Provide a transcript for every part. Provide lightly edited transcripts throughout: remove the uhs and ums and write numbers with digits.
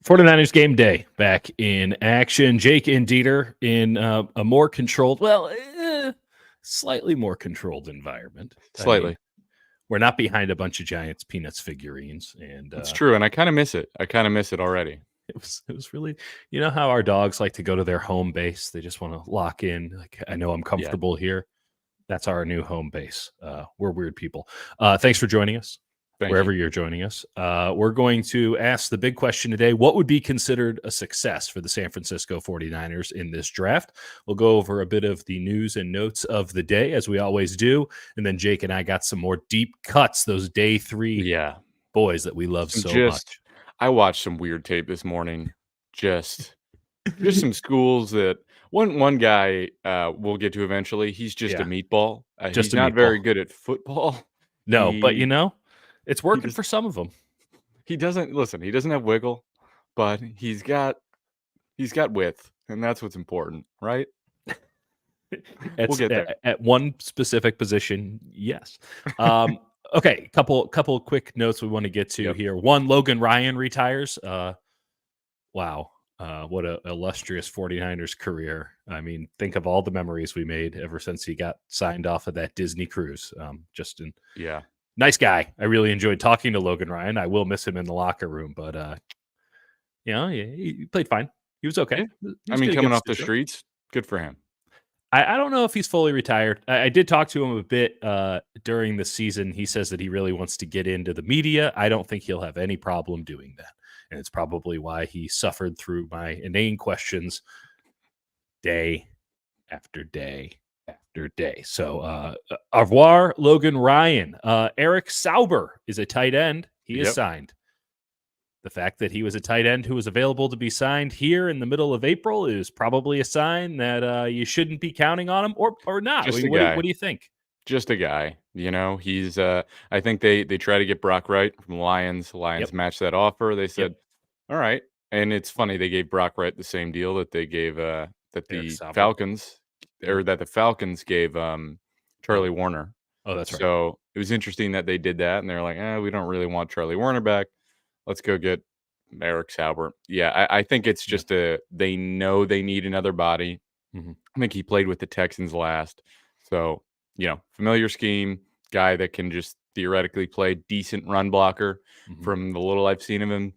49ers game day back in action. Jake and Dieter in a more controlled, slightly more controlled environment. Slightly. We're not behind a bunch of Giants Peanuts figurines, and it's true, and I kind of miss it. I kind of miss it already. It was really, you know how our dogs like to go to their home base. They just want to lock in. Like, I know I'm comfortable here. That's our new home base. We're weird people. Thanks for joining us. Wherever you're joining us. We're going to ask the big question today. What would be considered a success for the San Francisco 49ers in this draft? We'll go over a bit of the news and notes of the day, as we always do. And then Jake and I got some more deep cuts, those day three boys that we love so much. I watched some weird tape this morning. Just some schools that one guy we'll get to eventually. He's just a meatball. He's not very good at football. No, but it's working for some of them. He doesn't have wiggle, but he's got width, and that's what's important, right? We'll get there. At one specific position, yes. Okay, couple quick notes we want to get to here. One, Logan Ryan retires. Wow. What a illustrious 49ers career. I mean, think of all the memories we made ever since he got signed off of that Disney cruise. Nice guy. I really enjoyed talking to Logan Ryan. I will miss him in the locker room, but he played fine. He was okay. Coming off the streets, good for him. I don't know if he's fully retired. I did talk to him a bit during the season. He says that he really wants to get into the media. I don't think he'll have any problem doing that. And it's probably why he suffered through my inane questions day after day after day. So, au revoir, Logan Ryan. Eric Sauber is a tight end. He is signed. The fact that he was a tight end who was available to be signed here in the middle of April is probably a sign that you shouldn't be counting on him or not. What do you think? Just a guy. He's I think they try to get Brock Wright from the Lions. The Lions matched that offer. They said, all right. And it's funny, they gave Brock Wright the same deal that they gave that the Falcons gave Charlie Warner. Oh, that's right. So it was interesting that they did that, and they're like, we don't really want Charlie Warner back. Let's go get Eric Sauber. Yeah, I think it's just they know they need another body. Mm-hmm. I think he played with the Texans last. So, familiar scheme, guy that can just theoretically play decent run blocker from the little I've seen of him.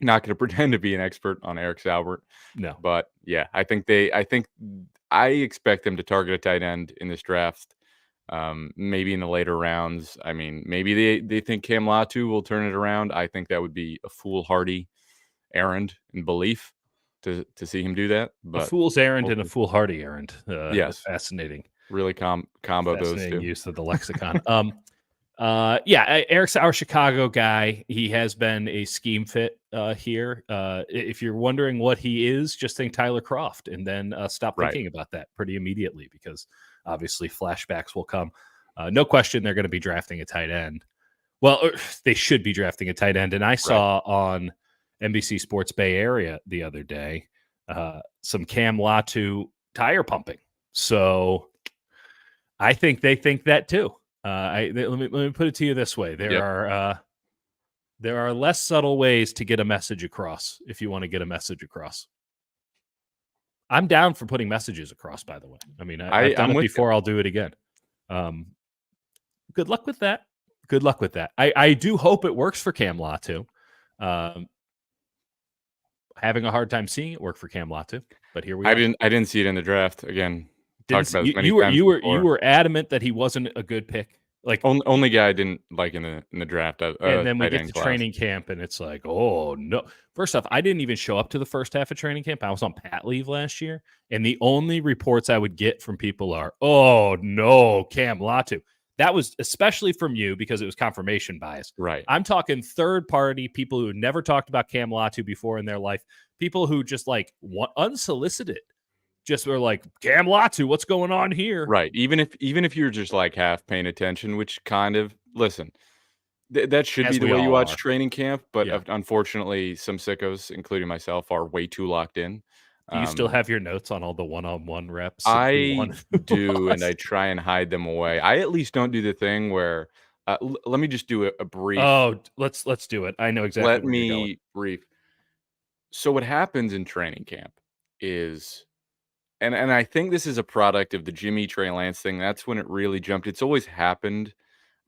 Not going to pretend to be an expert on Eric Sauber. No. But I expect them to target a tight end in this draft. Maybe in the later rounds. I mean, maybe they think Cam Latu will turn it around. I think that would be a foolhardy errand in belief to see him do that. But a fool's errand and a foolhardy errand. Yes, fascinating. Really combo those two. Use of the lexicon. Eric Sauer, Chicago guy. He has been a scheme fit here. If you're wondering what he is, just think Tyler Kroft, and then stop thinking about that pretty immediately, because obviously flashbacks will come. No question they're going to be drafting a tight end. Well, they should be drafting a tight end. And I saw on NBC Sports Bay Area the other day some Cam Latu tire pumping. So I think they think that too. Let me put it to you this way: there are less subtle ways to get a message across if you want to get a message across. I'm down for putting messages across, by the way. I mean, I've done it before. I'll do it again. Good luck with that. Good luck with that. I do hope it works for Cam Latu. Having a hard time seeing it work for Cam Latu, but here we are. I didn't see it in the draft. Again, you were adamant that he wasn't a good pick. Like only guy I didn't like in the draft. And then we get to training camp, and it's like, oh no. First off, I didn't even show up to the first half of training camp. I was on pat leave last year, and the only reports I would get from people are, oh no, Cam Latu. That was especially from you because it was confirmation bias. Right. I'm talking third party people who never talked about Cam Latu before in their life, people who just like unsolicited. Just were like, Cam Latu, what's going on here? Right. Even if you're just like half paying attention, which kind of listen, that should be the way you watch training camp. But unfortunately, some sickos, including myself, are way too locked in. Do you still have your notes on all the one-on-one reps? I do, and I try and hide them away. I at least don't do the thing where let me just do a brief. Oh, let's do it. I know exactly. Let me brief. So what happens in training camp is, and I think this is a product of the Jimmy Trey Lance thing. That's when it really jumped. It's always happened.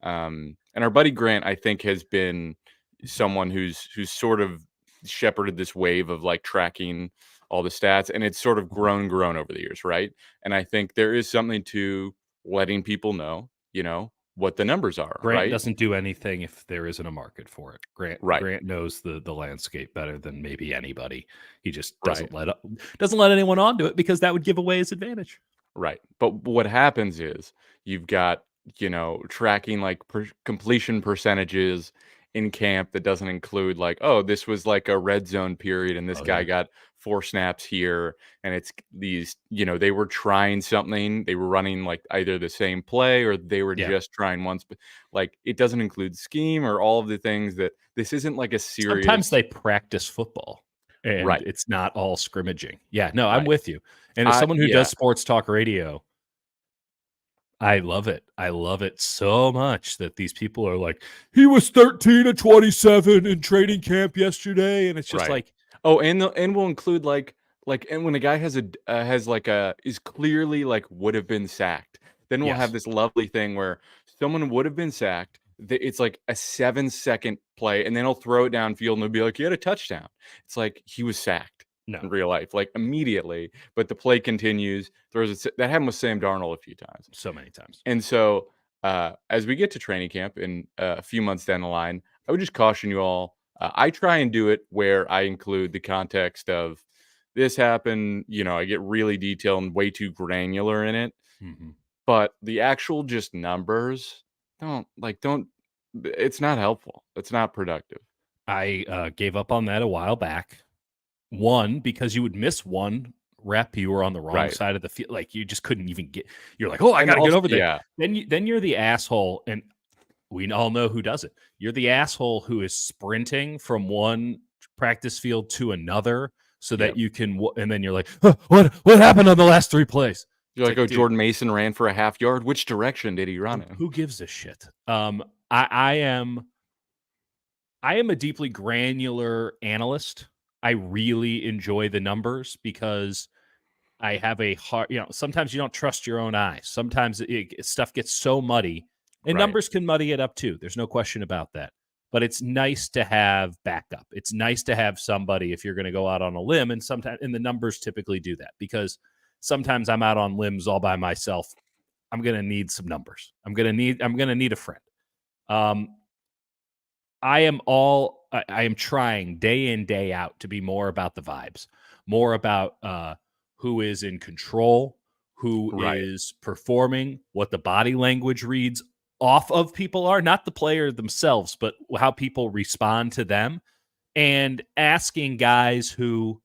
And our buddy Grant, I think, has been someone who's sort of shepherded this wave of like tracking all the stats, and it's sort of grown over the years, right? And I think there is something to letting people know, what the numbers are, Grant right? doesn't do anything if there isn't a market for it. Grant Right, Grant knows the landscape better than maybe anybody. He just right, doesn't let anyone onto it because that would give away his advantage. right. But what happens is you've got, tracking like completion percentages in camp that doesn't include like, oh, this was like a red zone period and this Oh guy yeah. got 4 snaps here. And it's these, they were trying something. They were running like either the same play or they were Yeah. just trying once. But like it doesn't include scheme or all of the things that this isn't like a Sometimes serious. they practice football and Right, it's not all scrimmaging. Yeah, no, I'm right. with you. And as someone who Yeah, does sports talk radio, I love it. I love it so much that these people are like, he was 13 of 27 in training camp yesterday. And it's just right. like, Oh, and we'll include and when a guy has like a is clearly like would have been sacked, then we'll have yes, this lovely thing where someone would have been sacked. It's like a 7-second play, and then he'll throw it downfield, and they'll be like, "He had a touchdown." It's like he was sacked no, in real life, like immediately, but the play continues. That happened with Sam Darnold a few times. so many times. And so, as we get to training camp in a few months down the line, I would just caution you all. I try and do it where I include the context of this happened. I get really detailed and way too granular in it. Mhm. But the actual just numbers don't. It's not helpful. It's not productive. I gave up on that a while back. One, because you would miss one rep, you were on the wrong Right. side of the field. Like you just couldn't even get. You're like, oh, I And got to get also, over there. yeah, Then you're the asshole, and we all know who does it. You're the asshole who is sprinting from one practice field to another so yeah. that you can. And then you're like, "Huh, what happened on the last 3 plays? You're It's like, like, oh, dude, Jordan Mason ran for a half yard. Which direction did he run in? who gives a shit? I am a deeply granular analyst. I really enjoy the numbers because I have a hard, sometimes you don't trust your own eyes. Sometimes stuff gets so muddy, and Right. numbers can muddy it up too. There's no question about that. But it's nice to have backup. It's nice to have somebody if you're going to go out on a limb, and the numbers typically do that because sometimes I'm out on limbs all by myself. I'm going to need some numbers. I'm going to need a friend. Um, I am trying day in, day out to be more about the vibes, more about who is in control, who Right. is performing, what the body language reads off of people are, not the player themselves, but how people respond to them, and asking guys who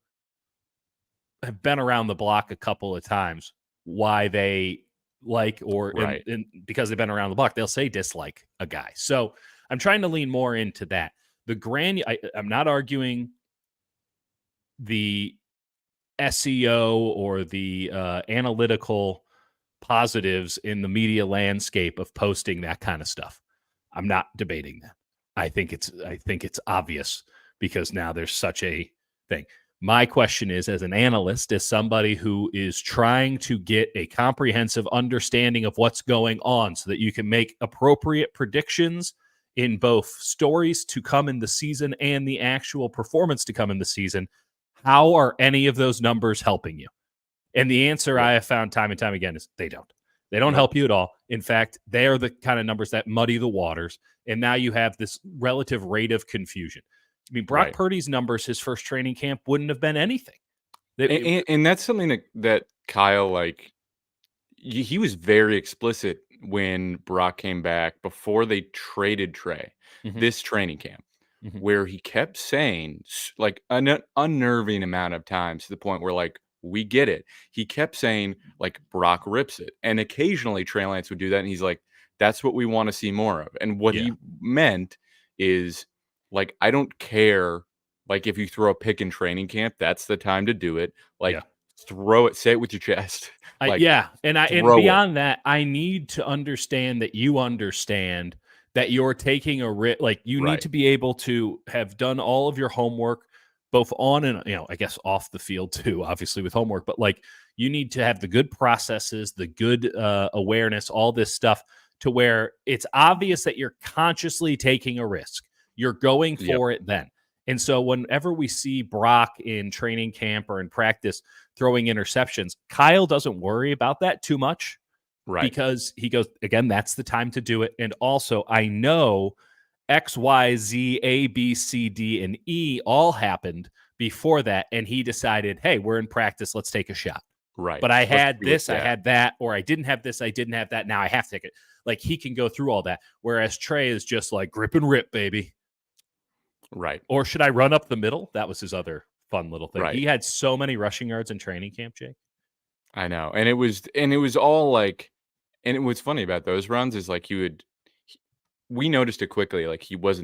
have been around the block a couple of times why they like or Right. and because they've been around the block, they'll say dislike a guy. So I'm trying to lean more into that. I'm not arguing the SEO or the analytical positives in the media landscape of posting that kind of stuff. I'm not debating that. I think it's obvious because now there's such a thing. My question is, as an analyst, as somebody who is trying to get a comprehensive understanding of what's going on so that you can make appropriate predictions in both stories to come in the season and the actual performance to come in the season, how are any of those numbers helping you? And the answer Yeah. I have found time and time again is they don't. They don't Nope. help you at all. In fact, they are the kind of numbers that muddy the waters. And now you have this relative rate of confusion. I mean, Brock Right. Purdy's numbers, his first training camp, wouldn't have been anything. And that's something that Kyle, like, he was very explicit when Brock came back before they traded Trey Mhm, this training camp, mhm. where he kept saying like an unnerving amount of times to the point where like we get it. He kept saying like Brock rips it, and occasionally Trey Lance would do that, and he's like, "That's what we want to see more of." And what Yeah, he meant is like, I don't care. Like if you throw a pick in training camp, that's the time to do it. yeah. Like throw it, say it with your chest. Like Yeah, and throw it. beyond that, I need to understand that you understand that you're taking a risk. Like you need Right. to be able to have done all of your homework, both on and, I guess off the field too, obviously with homework, but like you need to have the good processes, the good awareness, all this stuff to where it's obvious that you're consciously taking a risk. You're going Yep. for it then. And so whenever we see Brock in training camp or in practice throwing interceptions, Kyle doesn't worry about that too much Right. because he goes, again, that's the time to do it. And also, I know X, Y, Z, A, B, C, D, and E all happened before that. And he decided, hey, we're in practice. Let's take a shot. Right. But I Let's had do it, this, I yeah. had that, or I didn't have this, I didn't have that. Now I have to take it. Like he can go through all that. Whereas Trey is just like grip and rip, baby. Right. Or should I run up the middle? That was his other fun little thing. Right. He had so many rushing yards in training camp, Jake. I know. And it was all like, and what's funny about those runs is like we noticed it quickly. Like he's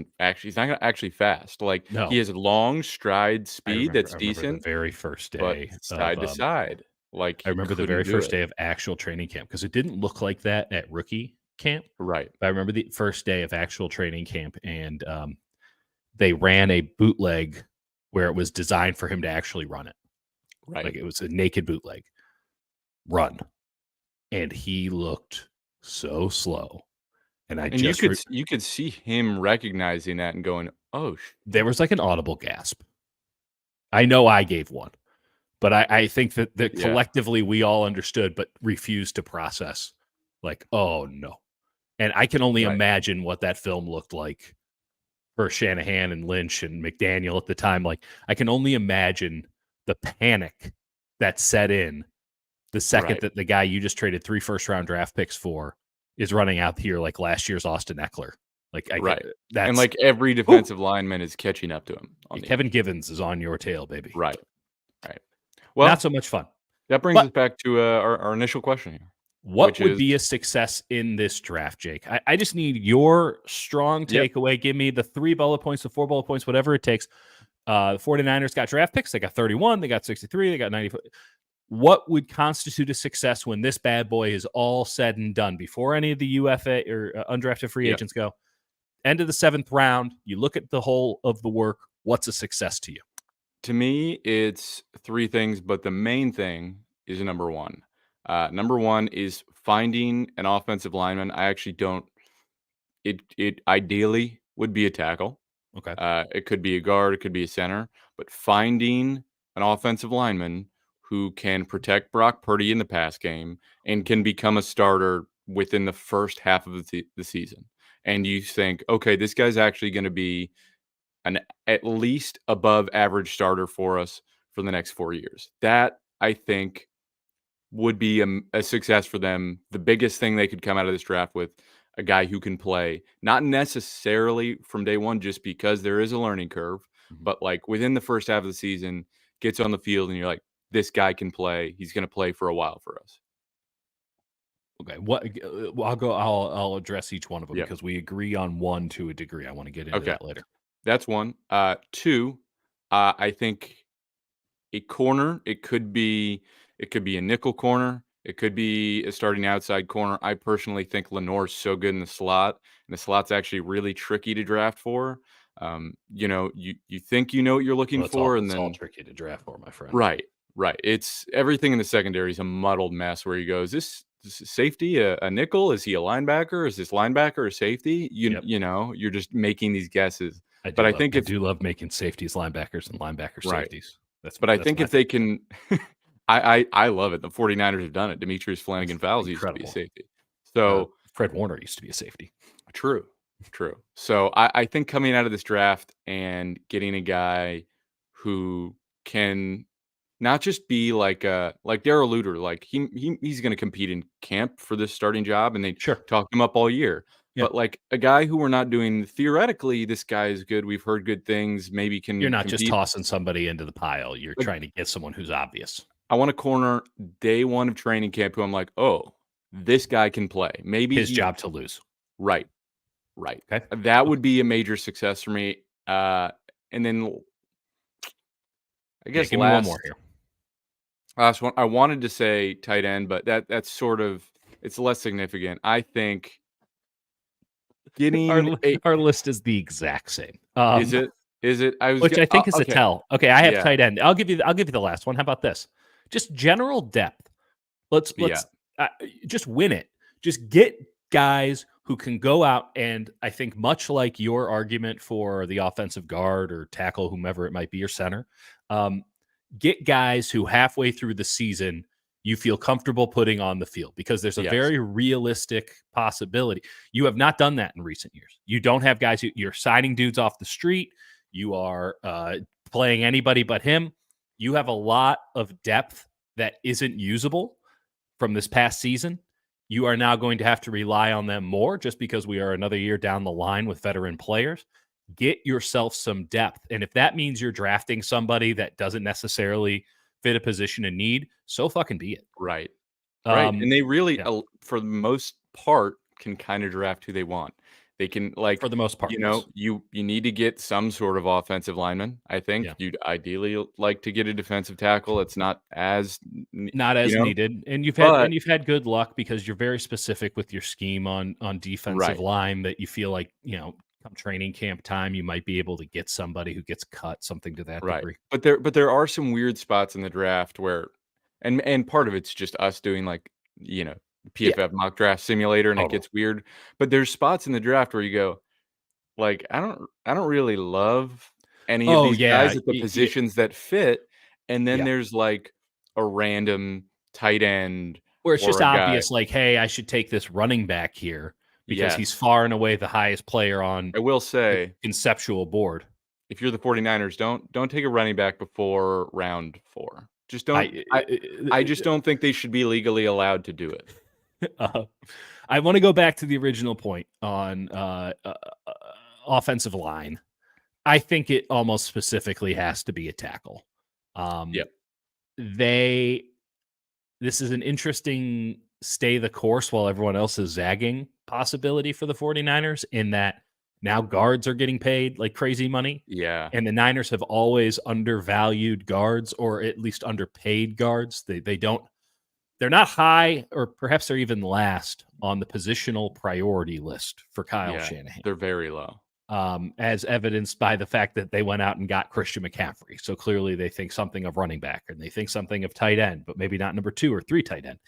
not actually fast. Like No. he has long stride I speed that's remember decent, the very first but day side to side. Like I remember the very first day of actual training camp because it didn't look like that at rookie camp. Right. But I remember the first day of actual training camp, and they ran a bootleg where it was designed for him to actually run it. Right. Like it was a naked bootleg run, and he looked so slow. And you could see him recognizing that and going, "Oh, there was like an audible gasp." I know I gave one, but I think that Yeah. collectively we all understood, but refused to process. Like, oh no! And I can only Right. imagine what that film looked like for Shanahan and Lynch and McDaniel at the time. Like, I can only imagine the panic that set in the second Right. that the guy you just traded 3 first-round draft picks for is running out here like last year's Austin Eckler. Like, Right. that's And like every defensive lineman is catching up to him. Kevin Givens is on your tail, baby. Right. Right. Well, Not so much fun. that brings us back to our initial question here. What would be a success in this draft, Jake? I just need your strong takeaway. Give me the 3 bullet points, the 4 bullet points, whatever it takes. The 49ers got draft picks. They got 31. They got 63. They got 90. What would constitute a success when this bad boy is all said and done before any of the UFA or undrafted free agents go? End of the 7th round. You look at the whole of the work. What's a success to you? To me, it's 3 things, but the main thing is number 1. Number 1 is finding an offensive lineman. I actually don't. It ideally would be a tackle. Okay. It could be a guard. It could be a center. But finding an offensive lineman who can protect Brock Purdy in the pass game and can become a starter within the first half of the season. And you think, okay, this guy's actually going to be an at least above average starter for us for the next 4 years. That, I think, would be a success for them. The biggest thing they could come out of this draft with, a guy who can play, not necessarily from day one, just because there is a learning curve, but like within the first half of the season, gets on the field and you're like, this guy can play. He's going to play for a while for us. Okay. I'll address each one of them because we agree on one to a degree. I want to get into that later. That's 1. 2, I think a corner. It could be a nickel corner. It could be a starting outside corner. I personally think Lenoir's so good in the slot, and the slot's actually really tricky to draft for. You think you know what you're looking for, and then it's all tricky to draft for, my friend. Right. It's everything in the secondary is a muddled mess where you go, is this safety a nickel? Is he a linebacker? Is this linebacker a safety? You know, you're just making these guesses. I do love making safeties linebackers and linebacker safeties. I think if they can, I love it. The 49ers have done it. Demetrius Flannigan-Fowles used to be a safety. So Fred Warner used to be a safety. True. So I think coming out of this draft and getting a guy who can not just be like Darrell Luter, like he's going to compete in camp for this starting job, and they talk him up all year. Yeah. But like a guy who we're not doing theoretically, this guy is good. We've heard good things. Maybe can you're not just tossing somebody into the pile. You're trying to get someone who's obvious. I want a corner day 1 of training camp who I'm like, oh, this guy can play. Maybe his job to lose. Right. Okay. That would be a major success for me. And then I guess give me one more here. Last one. I wanted to say tight end, but that's sort of it's less significant. I think getting our list is the exact same. Is it? Is it? Which I think is a okay. tell. Okay, I have Yeah. tight end. I'll give you the last one. How about this? Just general depth. Let's Yeah. uh, just win it. Just get guys who can go out and I think much like your argument for the offensive guard or tackle, whomever it might be, or center, um, get guys who halfway through the season you feel comfortable putting on the field because there's a Yes. very realistic possibility. You have not done that in recent years. You don't have guys who you're signing dudes off the street. You are playing anybody but him. You have a lot of depth that isn't usable from this past season. You are now going to have to rely on them more just because we are another year down the line with veteran players. Get yourself some depth. And if that means you're drafting somebody that doesn't necessarily fit a position in need, so fucking be it. Right. Right. And they really, yeah, for the most part, can kind of draft who they want. They can for the most part. you need to get some sort of offensive lineman. I think Yeah. you'd ideally like to get a defensive tackle. It's not as Not as needed. And you've had good luck because you're very specific with your scheme on defensive line that you feel like, come training camp time, you might be able to get somebody who gets cut, something to that degree. But there are some weird spots in the draft where and part of it's just us doing PFF mock draft simulator and it gets weird. But there's spots in the draft where you go, like, I don't really love any of these guys at the positions that fit. And then there's like a random tight end where it's or just a guy. obvious, like, hey, I should take this running back here because he's far and away the highest player on I will the say, conceptual board. if you're the 49ers, don't take a running back before round 4. Just don't. I just don't think they should be legally allowed to do it. I want to go back to the original point on offensive line. I think it almost specifically has to be a tackle. This is an interesting stay the course while everyone else is zagging possibility for the 49ers in that now guards are getting paid like crazy money. Yeah. And the Niners have always undervalued guards or at least underpaid guards. They're not high, or perhaps they're even last on the positional priority list for Kyle Shanahan. They're very low. As evidenced by the fact that they went out and got Christian McCaffrey. So clearly they think something of running back and they think something of tight end, but maybe not number 2 or 3 tight end.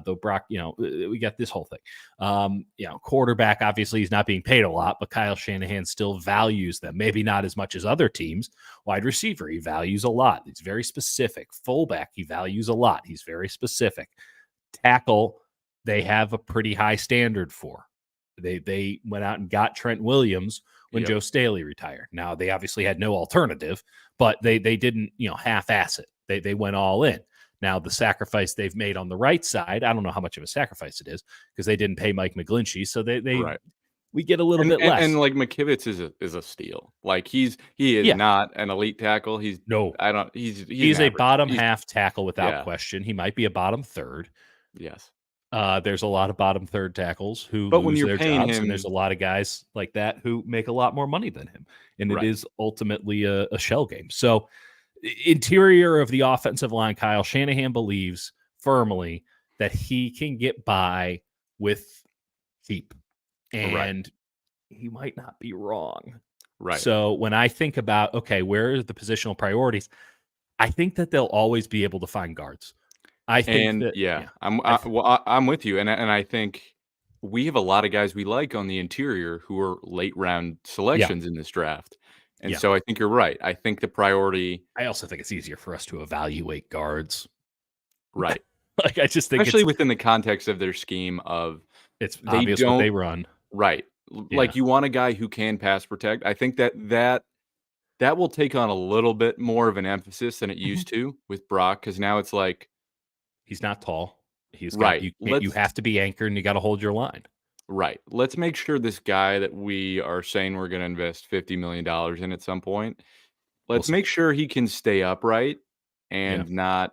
Though Brock, we got this whole thing. Quarterback, obviously he's not being paid a lot, but Kyle Shanahan still values them. Maybe not as much as other teams. Wide receiver, he values a lot. He's very specific. Fullback, he values a lot. He's very specific. Tackle, they have a pretty high standard for. They went out and got Trent Williams when Joe Staley retired. Now, they obviously had no alternative, but they didn't, half-ass it. They went all in. Now, the sacrifice they've made on the right side, I don't know how much of a sacrifice it is because they didn't pay Mike McGlinchey, so we get a little bit less. And like McKivitz is a steal. Like he is not an elite tackle. He's a bottom half tackle without question. He might be a bottom third. Yes. There's a lot of bottom third tackles who but when lose you're their paying jobs, him, and there's a lot of guys like that who make a lot more money than him, and it is ultimately a shell game. So, interior of the offensive line, Kyle Shanahan believes firmly that he can get by with cheap, and he might not be wrong. Right. So when I think about where are the positional priorities, I think that they'll always be able to find guards. I think I'm with you, and I think we have a lot of guys we like on the interior who are late round selections in this draft, and so I think you're right. I think the priority. I also think it's easier for us to evaluate guards, right? I just think, especially within the context of their scheme of it's obvious what they run, right? Like you want a guy who can pass protect. I think that will take on a little bit more of an emphasis than it used to with Brock because now it's like. He's not tall. He's you have to be anchored and you got to hold your line. Right. Let's make sure this guy that we are saying we're going to invest $50 million in at some point, let's make sure he can stay upright and not,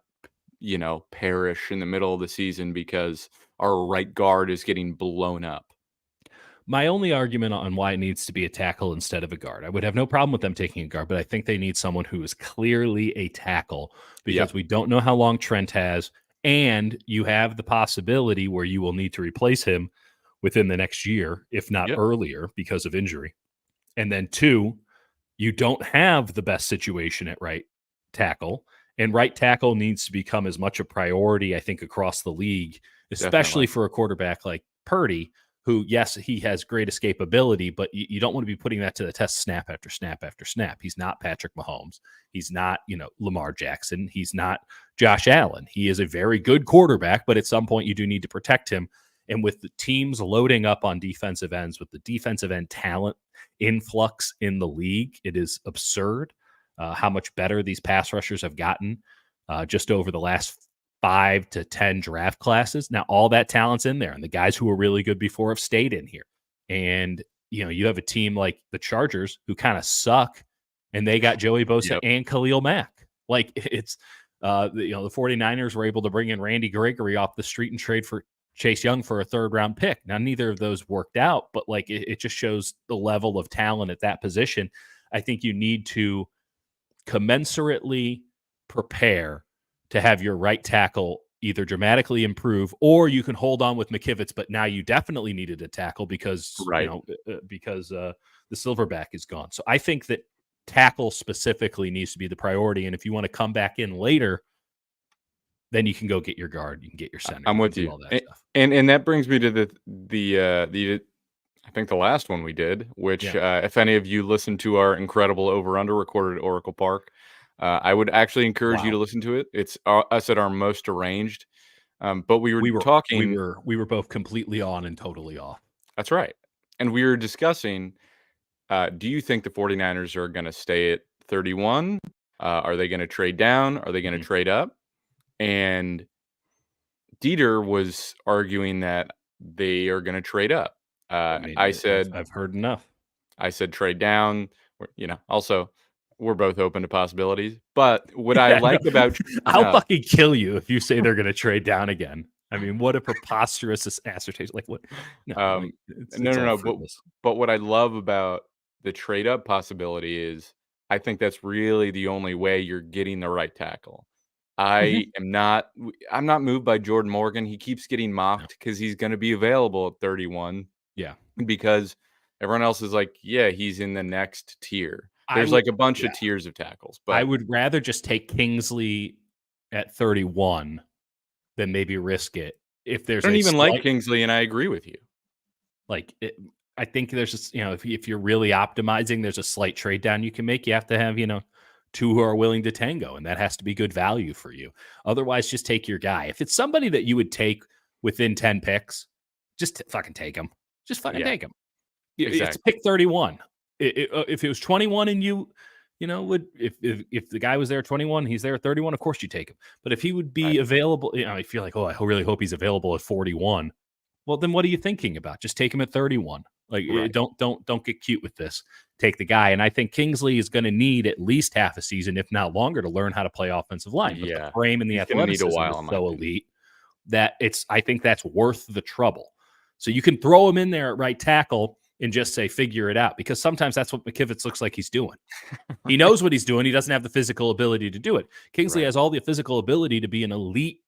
perish in the middle of the season because our right guard is getting blown up. My only argument on why it needs to be a tackle instead of a guard, I would have no problem with them taking a guard, but I think they need someone who is clearly a tackle because we don't know how long Trent has. And you have the possibility where you will need to replace him within the next year, if not earlier, because of injury. And then 2, You don't have the best situation at right tackle, and right tackle needs to become as much a priority, I think, across the league, especially Definitely. for a quarterback like Purdy, who, yes, he has great escapability, but you don't want to be putting that to the test snap after snap after snap. He's not Patrick Mahomes. He's not, Lamar Jackson. He's not Josh Allen. He is a very good quarterback, but at some point you do need to protect him. And with the teams loading up on defensive ends, with the defensive end talent influx in the league, it is absurd how much better these pass rushers have gotten just over the last 5 to 10 draft classes. Now, all that talent's in there, and the guys who were really good before have stayed in here. And, you have a team like the Chargers who kind of suck, and they got Joey Bosa and Khalil Mack. Like, it's, the 49ers were able to bring in Randy Gregory off the street and trade for Chase Young for a third-round pick. Now, neither of those worked out, but, like, it just shows the level of talent at that position. I think you need to commensurately prepare to have your right tackle either dramatically improve, or you can hold on with McKivitz, but now you definitely needed a tackle because the Silverback is gone. So I think that tackle specifically needs to be the priority. And if you want to come back in later, then you can go get your guard, you can get your center. I'm with you. All that stuff. And that brings me to the I think the last one we did, which if any of you listened to our incredible over-under recorded at Oracle Park, I would actually encourage you to listen to it. It's us at our most deranged. But we were talking. We were both completely on and totally off. That's right. And we were discussing, do you think the 49ers are going to stay at 31? Are they going to trade down? Are they going to trade up? And Dieter was arguing that they are going to trade up. I said, I've heard enough. I said trade down. Also, we're both open to possibilities. But what I like about I'll fucking kill you if you say they're going to trade down again. I mean, what a preposterous assertion! Like what? No. But what I love about the trade up possibility is, I think that's really the only way you're getting the right tackle. I'm not moved by Jordan Morgan. He keeps getting mocked because he's going to be available at 31. Yeah. Because everyone else is like, yeah, he's in the next tier. There's like a bunch of tiers of tackles. But I would rather just take Kingsley at 31 than maybe risk it. If there's I don't even like Kingsley, and I agree with you. I think there's just, if you're really optimizing, there's a slight trade down you can make. You have to have, two who are willing to tango, and that has to be good value for you. Otherwise, just take your guy. If it's somebody that you would take within 10 picks, just fucking take him. Just fucking take him. Exactly. It's pick 31. If it was 21 and if the guy was there at 21, he's there at 31, of course you take him. But if he would be available, I feel like, I really hope he's available at 41. Well, then what are you thinking about? Just take him at 31. Don't get cute with this. Take the guy. And I think Kingsley is going to need at least half a season, if not longer, to learn how to play offensive line. But the frame and the athleticism is so elite that I think that's worth the trouble. So you can throw him in there at right tackle and just say, figure it out. Because sometimes that's what McKivitz looks like he's doing. He knows what he's doing. He doesn't have the physical ability to do it. Kingsley has all the physical ability to be an elite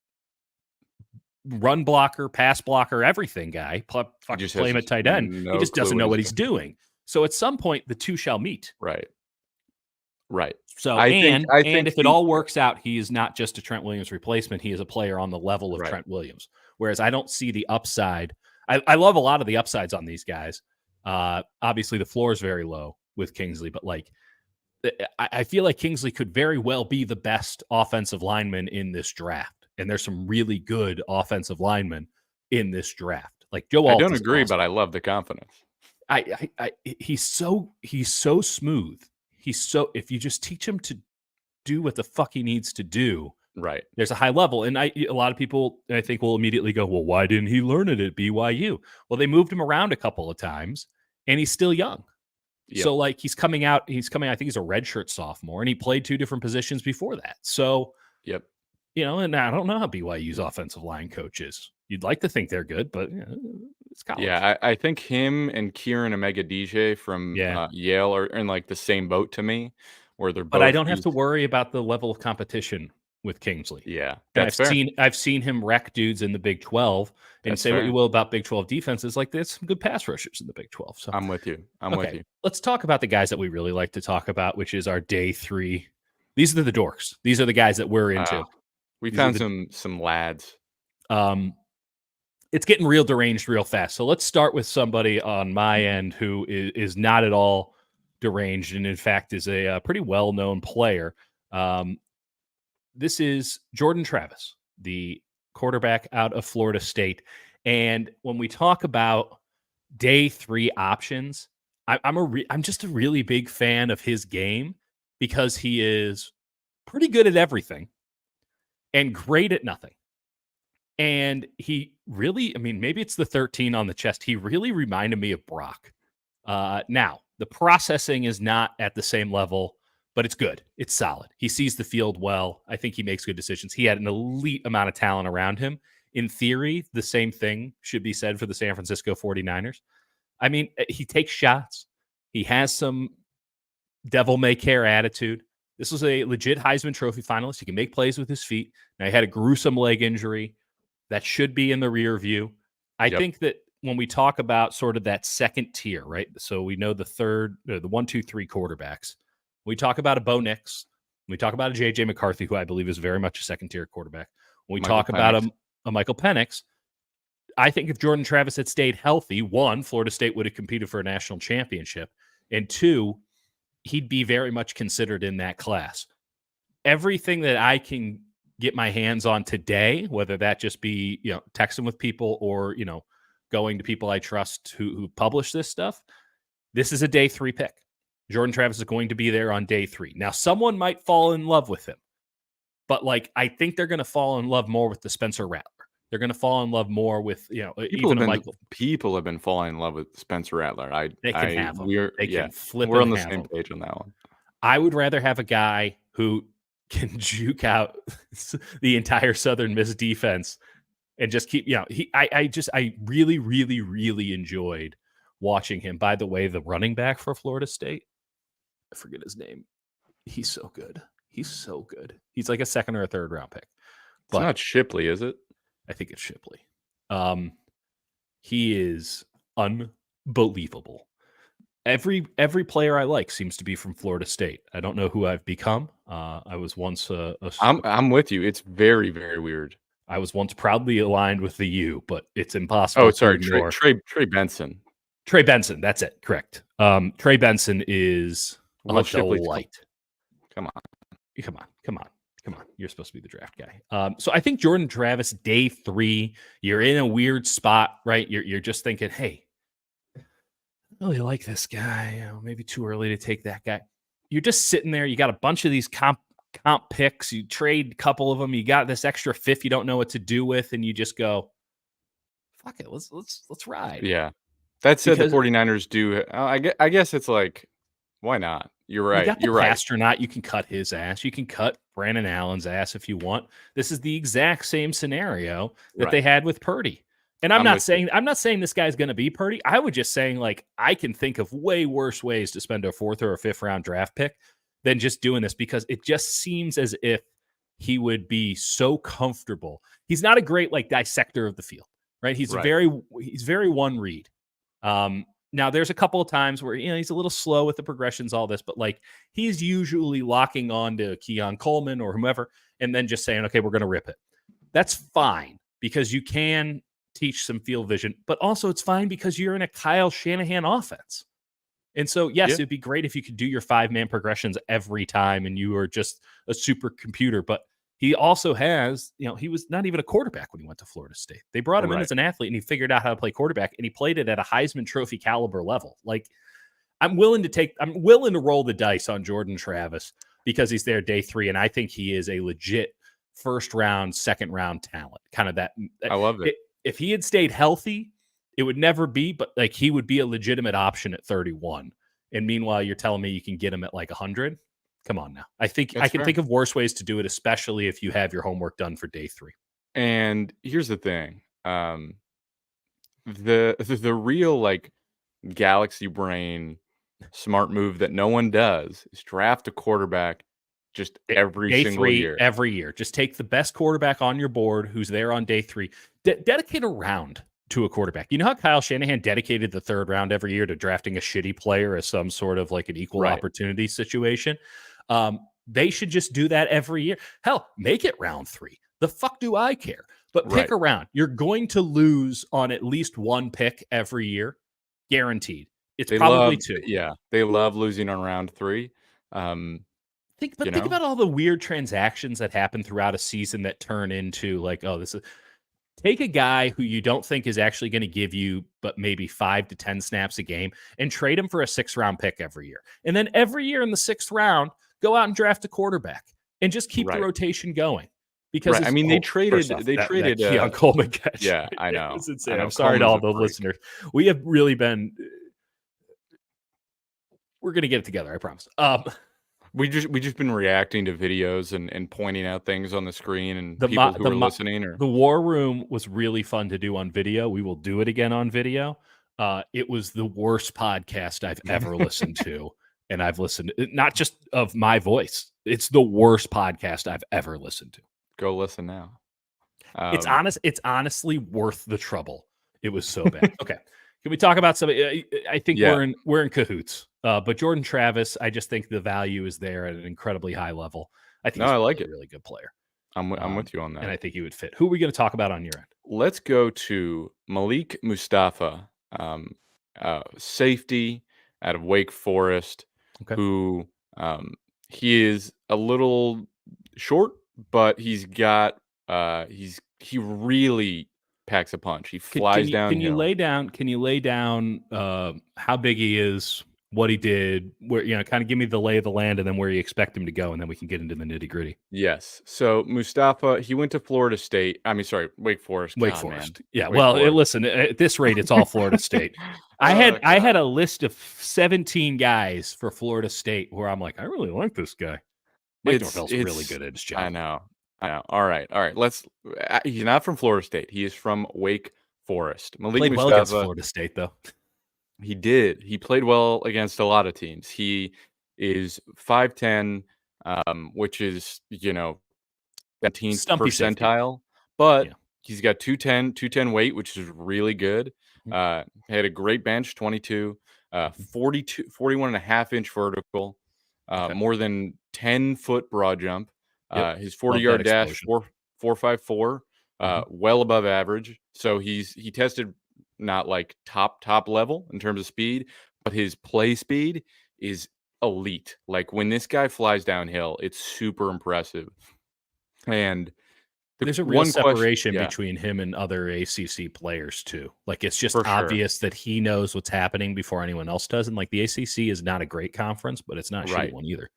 run blocker, pass blocker, everything guy. Play him at tight end. He just doesn't know what he's doing. So at some point, the two shall meet. Right. So I think if it all works out, he is not just a Trent Williams replacement. He is a player on the level of Trent Williams. Whereas I don't see the upside. I love a lot of the upsides on these guys. Obviously, the floor is very low with Kingsley, but I feel like Kingsley could very well be the best offensive lineman in this draft. And there's some really good offensive linemen in this draft. Like Joe Alt. I don't agree, but I love the confidence. He's so smooth. If you just teach him to do what the fuck he needs to do, right? There's a high level. And a lot of people, I think, will immediately go, well, why didn't he learn it at BYU? Well, they moved him around a couple of times, and he's still young. Yep. So he's coming out, I think he's a redshirt sophomore, and he played two different positions before that. So, yep. And I don't know how BYU's offensive line coach is. You'd like to think they're good, but it's college. Yeah, I think him and Kieran Omega-DJ from Yale are in the same boat to me, where they're both. But I don't have to worry about the level of competition with Kingsley. Yeah, And that's fair. I've seen him wreck dudes in the Big 12, and That's say what you fair. will about Big 12 defenses, like there's some good pass rushers in the Big 12. So I'm with you. I'm with okay, you. let's talk about the guys that we really like to talk about, which is our day 3. These are the dorks. These are the guys that we're into. We These are found the some lads. It's getting real deranged real fast. So let's start with somebody on my end who is not at all deranged, and in fact is a pretty well-known player. This is Jordan Travis, the quarterback out of Florida State. And when we talk about day 3 options, I'm just a really big fan of his game because he is pretty good at everything and great at nothing. And he really, I mean, maybe it's the 13 on the chest. He really reminded me of Brock. Now, the processing is not at the same level, but it's good. It's solid. He sees the field well. I think he makes good decisions. He had an elite amount of talent around him. In theory, the same thing should be said for the San Francisco 49ers. I mean, he takes shots. He has some devil may care attitude. This was a legit Heisman Trophy finalist. He can make plays with his feet. Now, he had a gruesome leg injury that should be in the rear view. I think that when we talk about sort of that second tier, right? So we know the 1, 2, 3 quarterbacks. We talk about a Bo Nix. We talk about a J.J. McCarthy, who I believe is very much a second tier quarterback. When we talk about a Michael Penix, I think if Jordan Travis had stayed healthy, 1, Florida State would have competed for a national championship, and 2, he'd be very much considered in that class. Everything that I can get my hands on today, whether that just be, texting with people or, going to people I trust who publish this stuff, this is a day 3 pick. Jordan Travis is going to be there on day 3. Now, someone might fall in love with him, but I think they're going to fall in love more with the Spencer Rattler. They're going to fall in love more with, People have been falling in love with Spencer Rattler. They can have him. They can flip. We're on the same page on that one. I would rather have a guy who can juke out the entire Southern Miss defense and just keep, I really, really, really enjoyed watching him. By the way, the running back for Florida State, I forget his name. He's so good. He's so good. He's like a 2nd or a 3rd round pick. But it's not Shipley, is it? I think it's Shipley. He is unbelievable. Every player I like seems to be from Florida State. I don't know who I've become. I was once I'm with you. It's very, very weird. I was once proudly aligned with the U, but it's impossible. Oh, sorry, Trey Benson. Trey Benson, that's it. Correct. Trey Benson is a delight. Come on. You're supposed to be the draft guy. So I think Jordan Travis, day 3, you're in a weird spot, right? You're just thinking, hey, I really like this guy. Maybe too early to take that guy. You're just sitting there. You got a bunch of these comp picks. You trade a couple of them. You got this extra 5th you don't know what to do with, and you just go, fuck it, let's ride. Yeah. That said, the 49ers do. I guess it's like, why not? You're right. You're right. Astronaut, you can cut his ass. You can cut Brandon Allen's ass if you want. This is the exact same scenario that they had with Purdy. And I'm not saying this guy's going to be Purdy. I was just saying, I can think of way worse ways to spend a 4th or a 5th round draft pick than just doing this, because it just seems as if he would be so comfortable. He's not a great dissector of the field, right? He's very one read. Now there's a couple of times where he's a little slow with the progressions, all this, but he's usually locking on to Keon Coleman or whomever, and then just saying, okay, we're going to rip it. That's fine, because you can teach some field vision, but also it's fine because you're in a Kyle Shanahan offense. And so, yes, it'd be great if you could do your 5-man progressions every time and you are just a supercomputer, but he also has, he was not even a quarterback when he went to Florida State. They brought him in as an athlete, and he figured out how to play quarterback, and he played it at a Heisman Trophy caliber level. I'm willing to roll the dice on Jordan Travis because he's there day 3, and I think he is a legit 1st round, 2nd round talent. Kind of that. I love it. If he had stayed healthy, it would never be, but he would be a legitimate option at 31. And meanwhile, you're telling me you can get him at 100? Come on now. I think I can think of worse ways to do it, especially if you have your homework done for day 3. And here's the thing. The real galaxy brain smart move that no one does is draft a quarterback just every Day single 3 year. every year. Just take the best quarterback on your board who's there on day 3. Dedicate a round to a quarterback. You know how Kyle Shanahan dedicated the 3rd round every year to drafting a shitty player as some sort of like an equal Right. opportunity situation? They should just do that every year. Hell, make it round 3. The fuck do I care? But pick Right. a round. You're going to lose on at least one pick every year, guaranteed. It's probably 2. Yeah, they love losing on round 3. Think You know? about all the weird transactions that happen throughout a season that turn into like, oh, this is take a guy who you don't think is actually going to give you but maybe 5 to 10 snaps a game and trade him for a 6th round pick every year. And then every year in the 6th round, go out and draft a quarterback and just keep the Right. rotation going. Because Right. I mean, they traded that Keon Coleman catch. Yeah, I know. It's insane. I know. I'm sorry to all Coleman's the a freak. listeners. We have really been we're going to get it together, I promise. We just been reacting to videos and pointing out things on the screen and The people mo- who the are mo- listening or The War Room was really fun to do on video. We will do it again on video. It was the worst podcast I've ever listened to. And I've listened, not just of my voice, it's the worst podcast I've ever listened to. go listen now. It's honestly worth the trouble. It was so bad. Okay. Can we talk about some? I think Yeah. we're in cahoots. But Jordan Travis, I just think the value is there at an incredibly high level. I think No, he's I like a it. really good player. I'm with you on that. And I think he would fit. Who are we going to talk about on your end? Let's go to Malik Mustafa, safety out of Wake Forest, Okay. who he is a little short, but he's got he really packs a punch. He flies downhill. Can you lay down how big he is, what he did, where kind of give me the lay of the land, and then where you expect him to go, and then we can get into the nitty gritty. Yes. So Mustafa, he went to Florida State. I mean, sorry, Wake Forest. Wake God, Forest. man. Yeah. Wake Well, Forest. listen, at this rate, it's all Florida State. I had a list of 17 guys for Florida State where I'm like, I really like this guy. Mike Norvell's really good at his job. I know. All right. Let's. He's not from Florida State. He is from Wake Forest. Malik Played Mustafa. well against Florida State, though. He did. He played well against a lot of teams. He is 5'10", which is 17th Stumpy safety. percentile, but Yeah. he's got 210 weight, which is really good. Had a great bench, 22, 41 and a half inch vertical, more than 10-foot broad jump. Yep. His Love 40-yard that dash, explosion. 4.54, well above average. So he tested not like top level in terms of speed, but his play speed is elite. Like when this guy flies downhill, it's super impressive. And there's a real separation between him and other ACC players too. Like it's just obvious that he knows what's happening before anyone else does. And like the ACC is not a great conference, but it's not a shitty one either.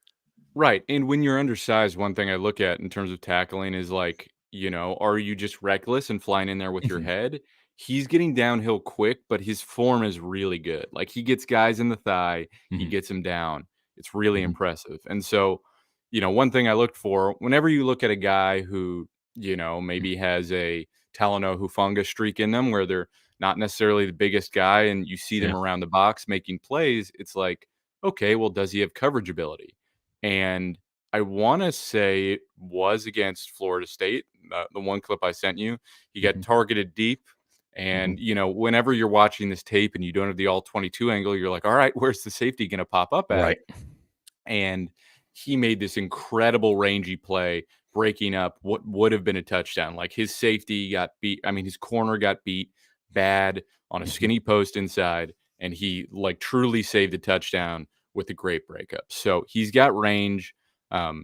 Right. And when you're undersized, one thing I look at in terms of tackling is like, are you just reckless and flying in there with your head? He's getting downhill quick, but his form is really good. Like he gets guys in the thigh, he gets them down. It's really impressive. And so, one thing I looked for whenever you look at a guy who, maybe has a Talanoa Hufanga streak in them where they're not necessarily the biggest guy and you see them around the box making plays, it's like, okay, well, does he have coverage ability? And I want to say it was against Florida State, the one clip I sent you. He got targeted deep. And, whenever you're watching this tape and you don't have the all 22 angle, you're like, all right, where's the safety going to pop up at? Right. And he made this incredible rangy play, breaking up what would have been a touchdown. Like his safety got beat. I mean, his corner got beat bad on a skinny post inside, and he like truly saved a touchdown with a great breakup. So he's got range. Again,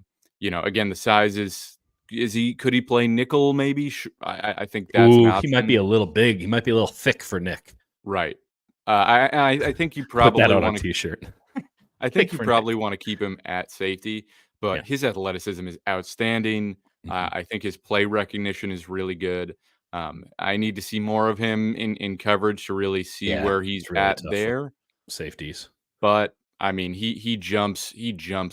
the size could he play nickel? Maybe. I think that's an option. He might be a little big. He might be a little thick for Nick. Right. I think you probably put that on a t-shirt. I think you probably want to keep him at safety, but his athleticism is outstanding. I think his play recognition is really good. I need to see more of him in coverage to really see where he's really at there. Safeties. But I mean, he jumps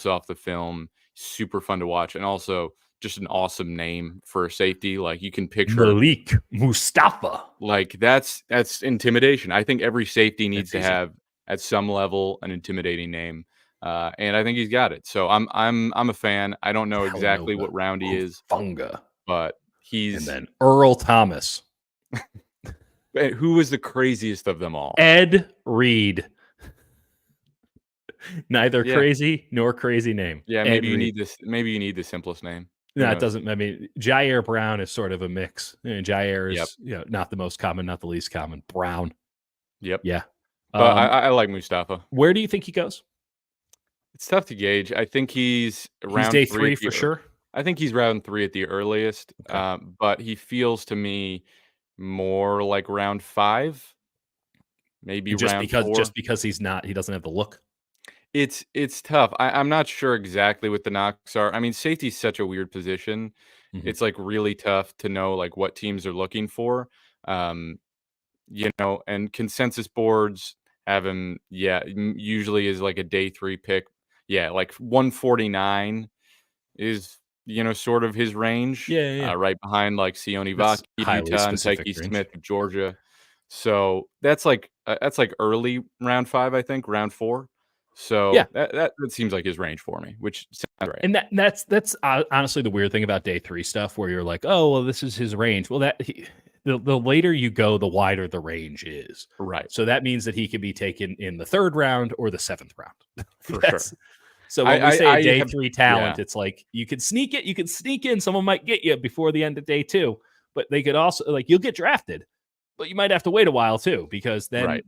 off the film. Super fun to watch, and also just an awesome name for a safety. Like you can picture Malik Mustafa. Like that's intimidation. I think every safety needs to have at some level an intimidating name. and I think he's got it. So I'm a fan. I don't know exactly Talanoa what round he is, Hufanga, but and he's then Earl Thomas, who is the craziest of them all. Ed Reed. Neither Yeah, crazy nor crazy name. yeah. Ed Maybe you Reed. need this. Maybe you need the simplest name. Who No, it knows? doesn't. I mean, Jair Brown is sort of a mix. And Jair Yep, is not the most common, not the least common. Brown. yep. Yeah. But I like Mustafa. Where do you think he goes? It's tough to gauge. I think he's He's round day 3 3 at the for sure. I think he's round 3 at the earliest, Okay. but he feels to me more like round 5, maybe And just round 4. because he doesn't have the look. It's tough. I'm not sure exactly what the knocks are. I mean, safety's such a weird position. Mhm. It's, like, really tough to know, like, what teams are looking for, um, and consensus boards have him, usually is, like, a day 3 pick. Yeah, like, 149 is, sort of his range, Yeah, yeah, yeah. right behind, like, Sione That's Vaki of highly Utah and specific Tyke range. Smith of Georgia. So, that's, like, early round 5, I think, round 4. Yeah. So, that seems like his range for me, which sounds right. And that's honestly the weird thing about day 3 stuff where you're like, "Oh, well, this is his range." Well, the later you go, the wider the range is. Right, So that means that he can be taken in the 3rd round or the 7th round. for sure. That's so when we say a I day have 3 talent, yeah, it's like you can sneak in, someone might get you before the end of day 2, but they could also like you'll get drafted, but you might have to wait a while too because then right.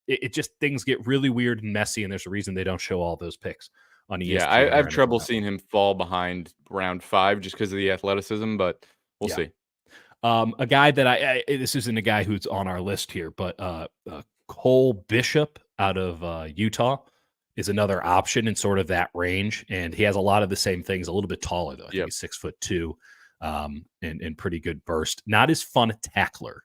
it just things get really weird and messy, and there's a reason they don't show all those picks on Yeah, ESPN I or have anything trouble else. seeing him fall behind round 5 just because of the athleticism, but we'll Yeah. see. A guy that this isn't a guy who's on our list here, but Cole Bishop out of Utah is another option in sort of that range, and he has a lot of the same things. A little bit taller though. I think Yep, he's 6'2", and pretty good burst. Not as fun a tackler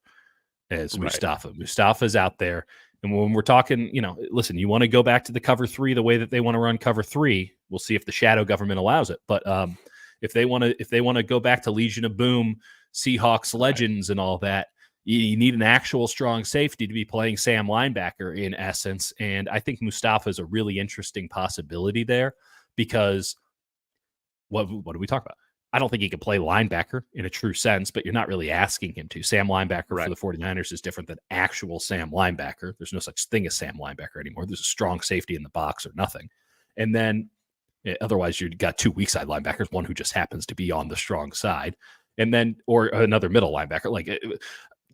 as right. Mustafa. Mustafa's out there, and when we're talking, listen, you want to go back to the cover 3 the way that they want to run cover 3. We'll see if the shadow government allows it, but if they want to go back to Legion of Boom, Seahawks legends and all that, you need an actual strong safety to be playing Sam linebacker in essence. And I think Mustafa is a really interesting possibility there because what do we talk about? I don't think he can play linebacker in a true sense, but you're not really asking him to. Sam linebacker for Right. the 49ers is different than actual Sam linebacker. There's no such thing as Sam linebacker anymore. There's a strong safety in the box or nothing. And then otherwise, you've got 2 weak side linebackers, one who just happens to be on the strong side, and then or another middle linebacker. Like,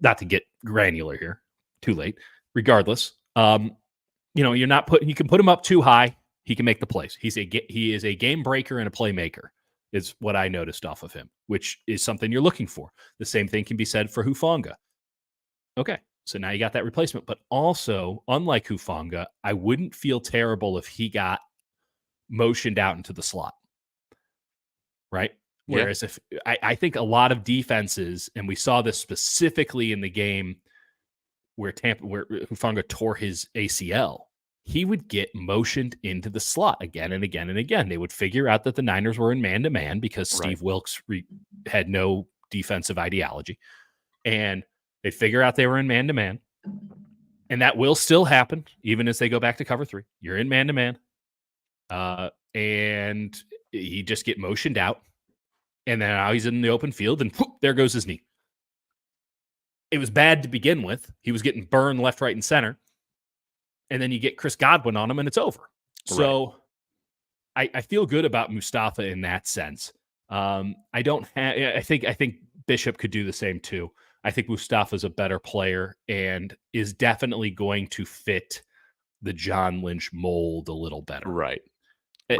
not to get granular here, too late. Regardless, you're not putting. You can put him up too high. He can make the plays. He is a game breaker and a playmaker. Is what I noticed off of him, which is something you're looking for. The same thing can be said for Hufanga. Okay, so now you got that replacement, but also, unlike Hufanga, I wouldn't feel terrible if he got motioned out into the slot, right? Yeah, Whereas if I think a lot of defenses, and we saw this specifically in the game where Hufanga tore his ACL, he would get motioned into the slot again and again and again. They would figure out that the Niners were in man-to-man because right. Steve Wilkes had no defensive ideology, and they figure out they were in man-to-man, and that will still happen even as they go back to cover 3. You're in man-to-man. And he just get motioned out, and then now he's in the open field, and whoop, there goes his knee. It was bad to begin with. He was getting burned left, right, and center, and then you get Chris Godwin on him, and it's over. Right. So I feel good about Mustafa in that sense. I think Bishop could do the same too. I think Mustafa's a better player and is definitely going to fit the John Lynch mold a little better. Right.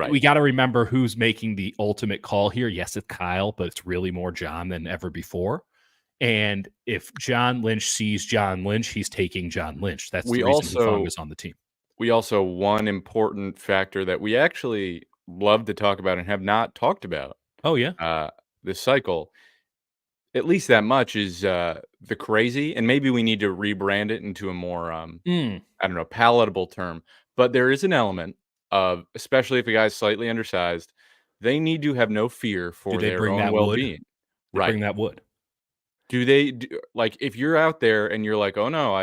We got to remember who's making the ultimate call here. Yes, it's Kyle, but it's really more John than ever before. And if John Lynch sees John Lynch, he's taking John Lynch. That's the reason Hufanga's on the team. We also, one important factor that we actually love to talk about and have not talked about Oh, yeah. this cycle, at least that much, is the crazy. And maybe we need to rebrand it into a more, I don't know, palatable term. But there is an element of, especially if a guy's slightly undersized, they need to have no fear for they their bring own that wood? well-being. They Right. bring that wood. Like, if you're out there and you're like, oh no,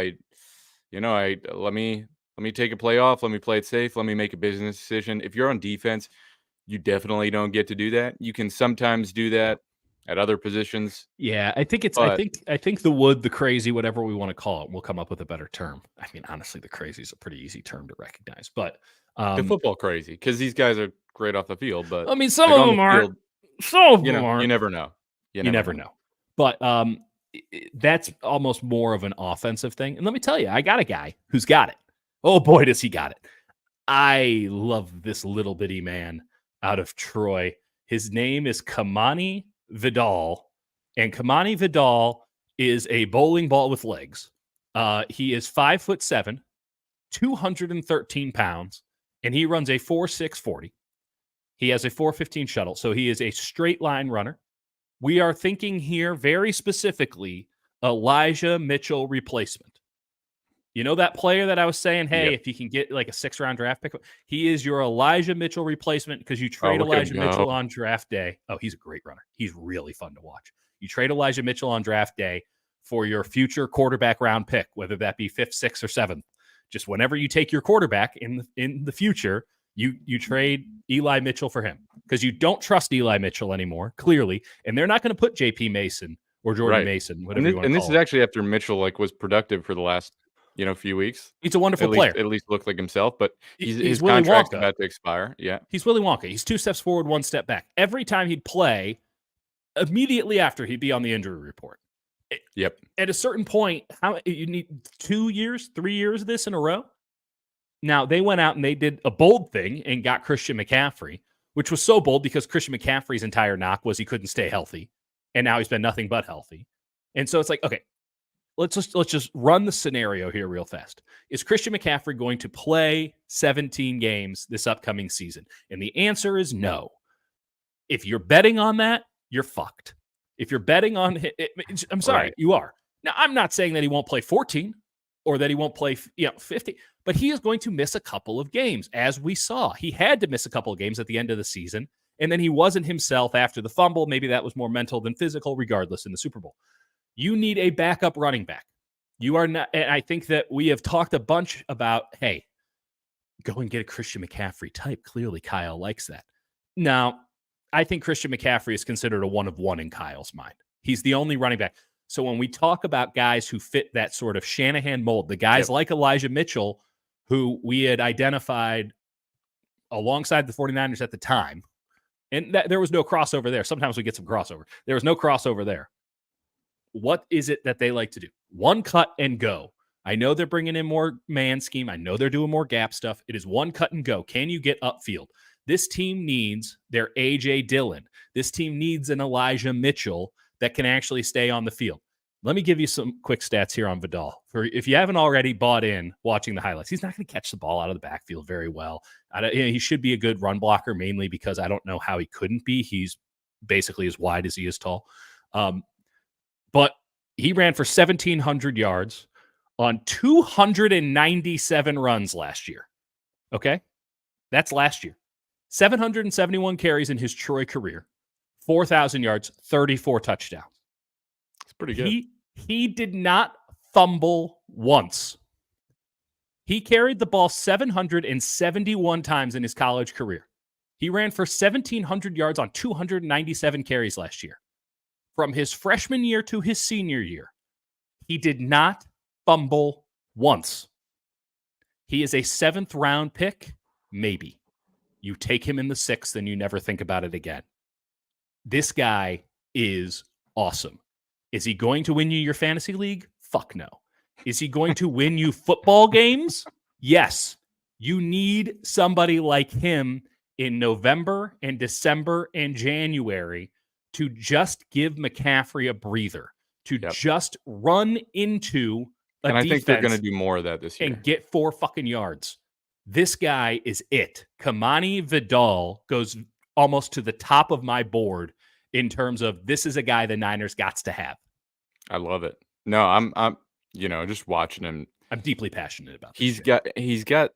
let me Let me take a play off. Let me play it safe. Let me make a business decision. If you're on defense, you definitely don't get to do that. You can sometimes do that at other positions. Yeah, I think But I think the wood, the crazy, whatever we want to call it, we'll come up with a better term. I mean, honestly, the crazy is a pretty easy term to recognize. But the football crazy, because these guys are great off the field, but I mean, some like of on the them aren't. field, Some of you them know, you aren't. never know. You never know. But that's almost more of an offensive thing. And let me tell you, I got a guy who's got it. Oh boy, does he got it. I love this little bitty man out of Troy. His name is Kamani Vidal. And Kamani Vidal is a bowling ball with legs. He is 5'7", 213 pounds, and he runs a 4.640. He has a 4.15 shuttle, so he is a straight line runner. We are thinking here very specifically Elijah Mitchell replacement. You know that player that I was saying, hey, if you can get like a 6th-round draft pick, he is your Elijah Mitchell replacement because you trade Elijah Mitchell on draft day. Oh, he's a great runner. He's really fun to watch. You trade Elijah Mitchell on draft day for your future quarterback round pick, whether that be 5th, 6th, or 7th. Just whenever you take your quarterback in the future, you trade Eli Mitchell for him because you don't trust Eli Mitchell anymore, clearly, and they're not going to put J.P. Mason or Jordan Mason, whatever you want to call it. And this is actually after Mitchell was productive for the last few weeks. He's a wonderful player. At least looked like himself, but his Willy contract's Wonka. about to expire. Yeah, he's Willy Wonka. He's 2 steps forward, 1 step back. Every time he'd play, immediately after he'd be on the injury report. Yep. At a certain point, how you need 2 years, 3 years of this in a row. Now they went out and they did a bold thing and got Christian McCaffrey, which was so bold because Christian McCaffrey's entire knock was he couldn't stay healthy, and now he's been nothing but healthy. And so it's like, okay, let's just run the scenario here real fast. Is Christian McCaffrey going to play 17 games this upcoming season? And the answer is no. If you're betting on that, you're fucked. If you're betting on it, I'm sorry, right. You are. Now, I'm not saying that he won't play 14 or that he won't play 50, but he is going to miss a couple of games, as we saw. He had to miss a couple of games at the end of the season, and then he wasn't himself after the fumble. Maybe that was more mental than physical, regardless, in the Super Bowl. You need a backup running back. You are not, and I think that we have talked a bunch about, hey, go and get a Christian McCaffrey type. Clearly, Kyle likes that. Now, I think Christian McCaffrey is considered a 1 of 1 in Kyle's mind. He's the only running back. So when we talk about guys who fit that sort of Shanahan mold, the guys like Elijah Mitchell, who we had identified alongside the 49ers at the time, and there was no crossover there. Sometimes we get some crossover. There was no crossover there. What is it that they like to do? One cut and go. I know they're bringing in more man scheme. I know they're doing more gap stuff. It is one cut and go. Can you get upfield? This team needs their A.J. Dillon. This team needs an Elijah Mitchell that can actually stay on the field. Let me give you some quick stats here on Vidal. If you haven't already bought in watching the highlights, he's not going to catch the ball out of the backfield very well. He should be a good run blocker, mainly because I don't know how he couldn't be. He's basically as wide as he is tall. But he ran for 1,700 yards on 297 runs last year. Okay? That's last year. 771 carries in his Troy career, 4,000 yards, 34 touchdowns. It's pretty good. He did not fumble once. He carried the ball 771 times in his college career. He ran for 1,700 yards on 297 carries last year. From his freshman year to his senior year, he did not fumble once. He is a 7th-round pick, maybe. You take him in the 6th and you never think about it again. This guy is awesome. Is he going to win you your fantasy league? Fuck no. Is he going to win you football games? Yes. You need somebody like him in November and December and January to just give McCaffrey a breather, to just run into a and I defense think they're going to do more of that this year. And get 4 fucking yards. This guy is it. Kamani Vidal goes almost to the top of my board in terms of this is a guy the Niners got to have. I love it. No, I'm just watching him. I'm deeply passionate about this. He's got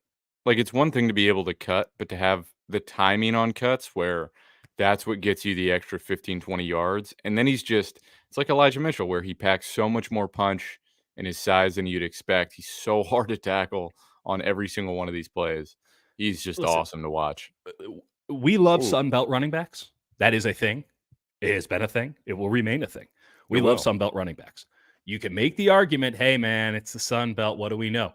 like, it's one thing to be able to cut, but to have the timing on cuts where that's what gets you the extra 15, 20 yards. And then it's like Elijah Mitchell, where he packs so much more punch in his size than you'd expect. He's so hard to tackle on every single one of these plays. He's just Listen, awesome to watch. we love Ooh. Sun Belt running backs. That is a thing. It has been a thing. It will remain a thing. We It love will. Sun Belt running backs. You can make the argument, hey, man, it's the Sun Belt. What do we know?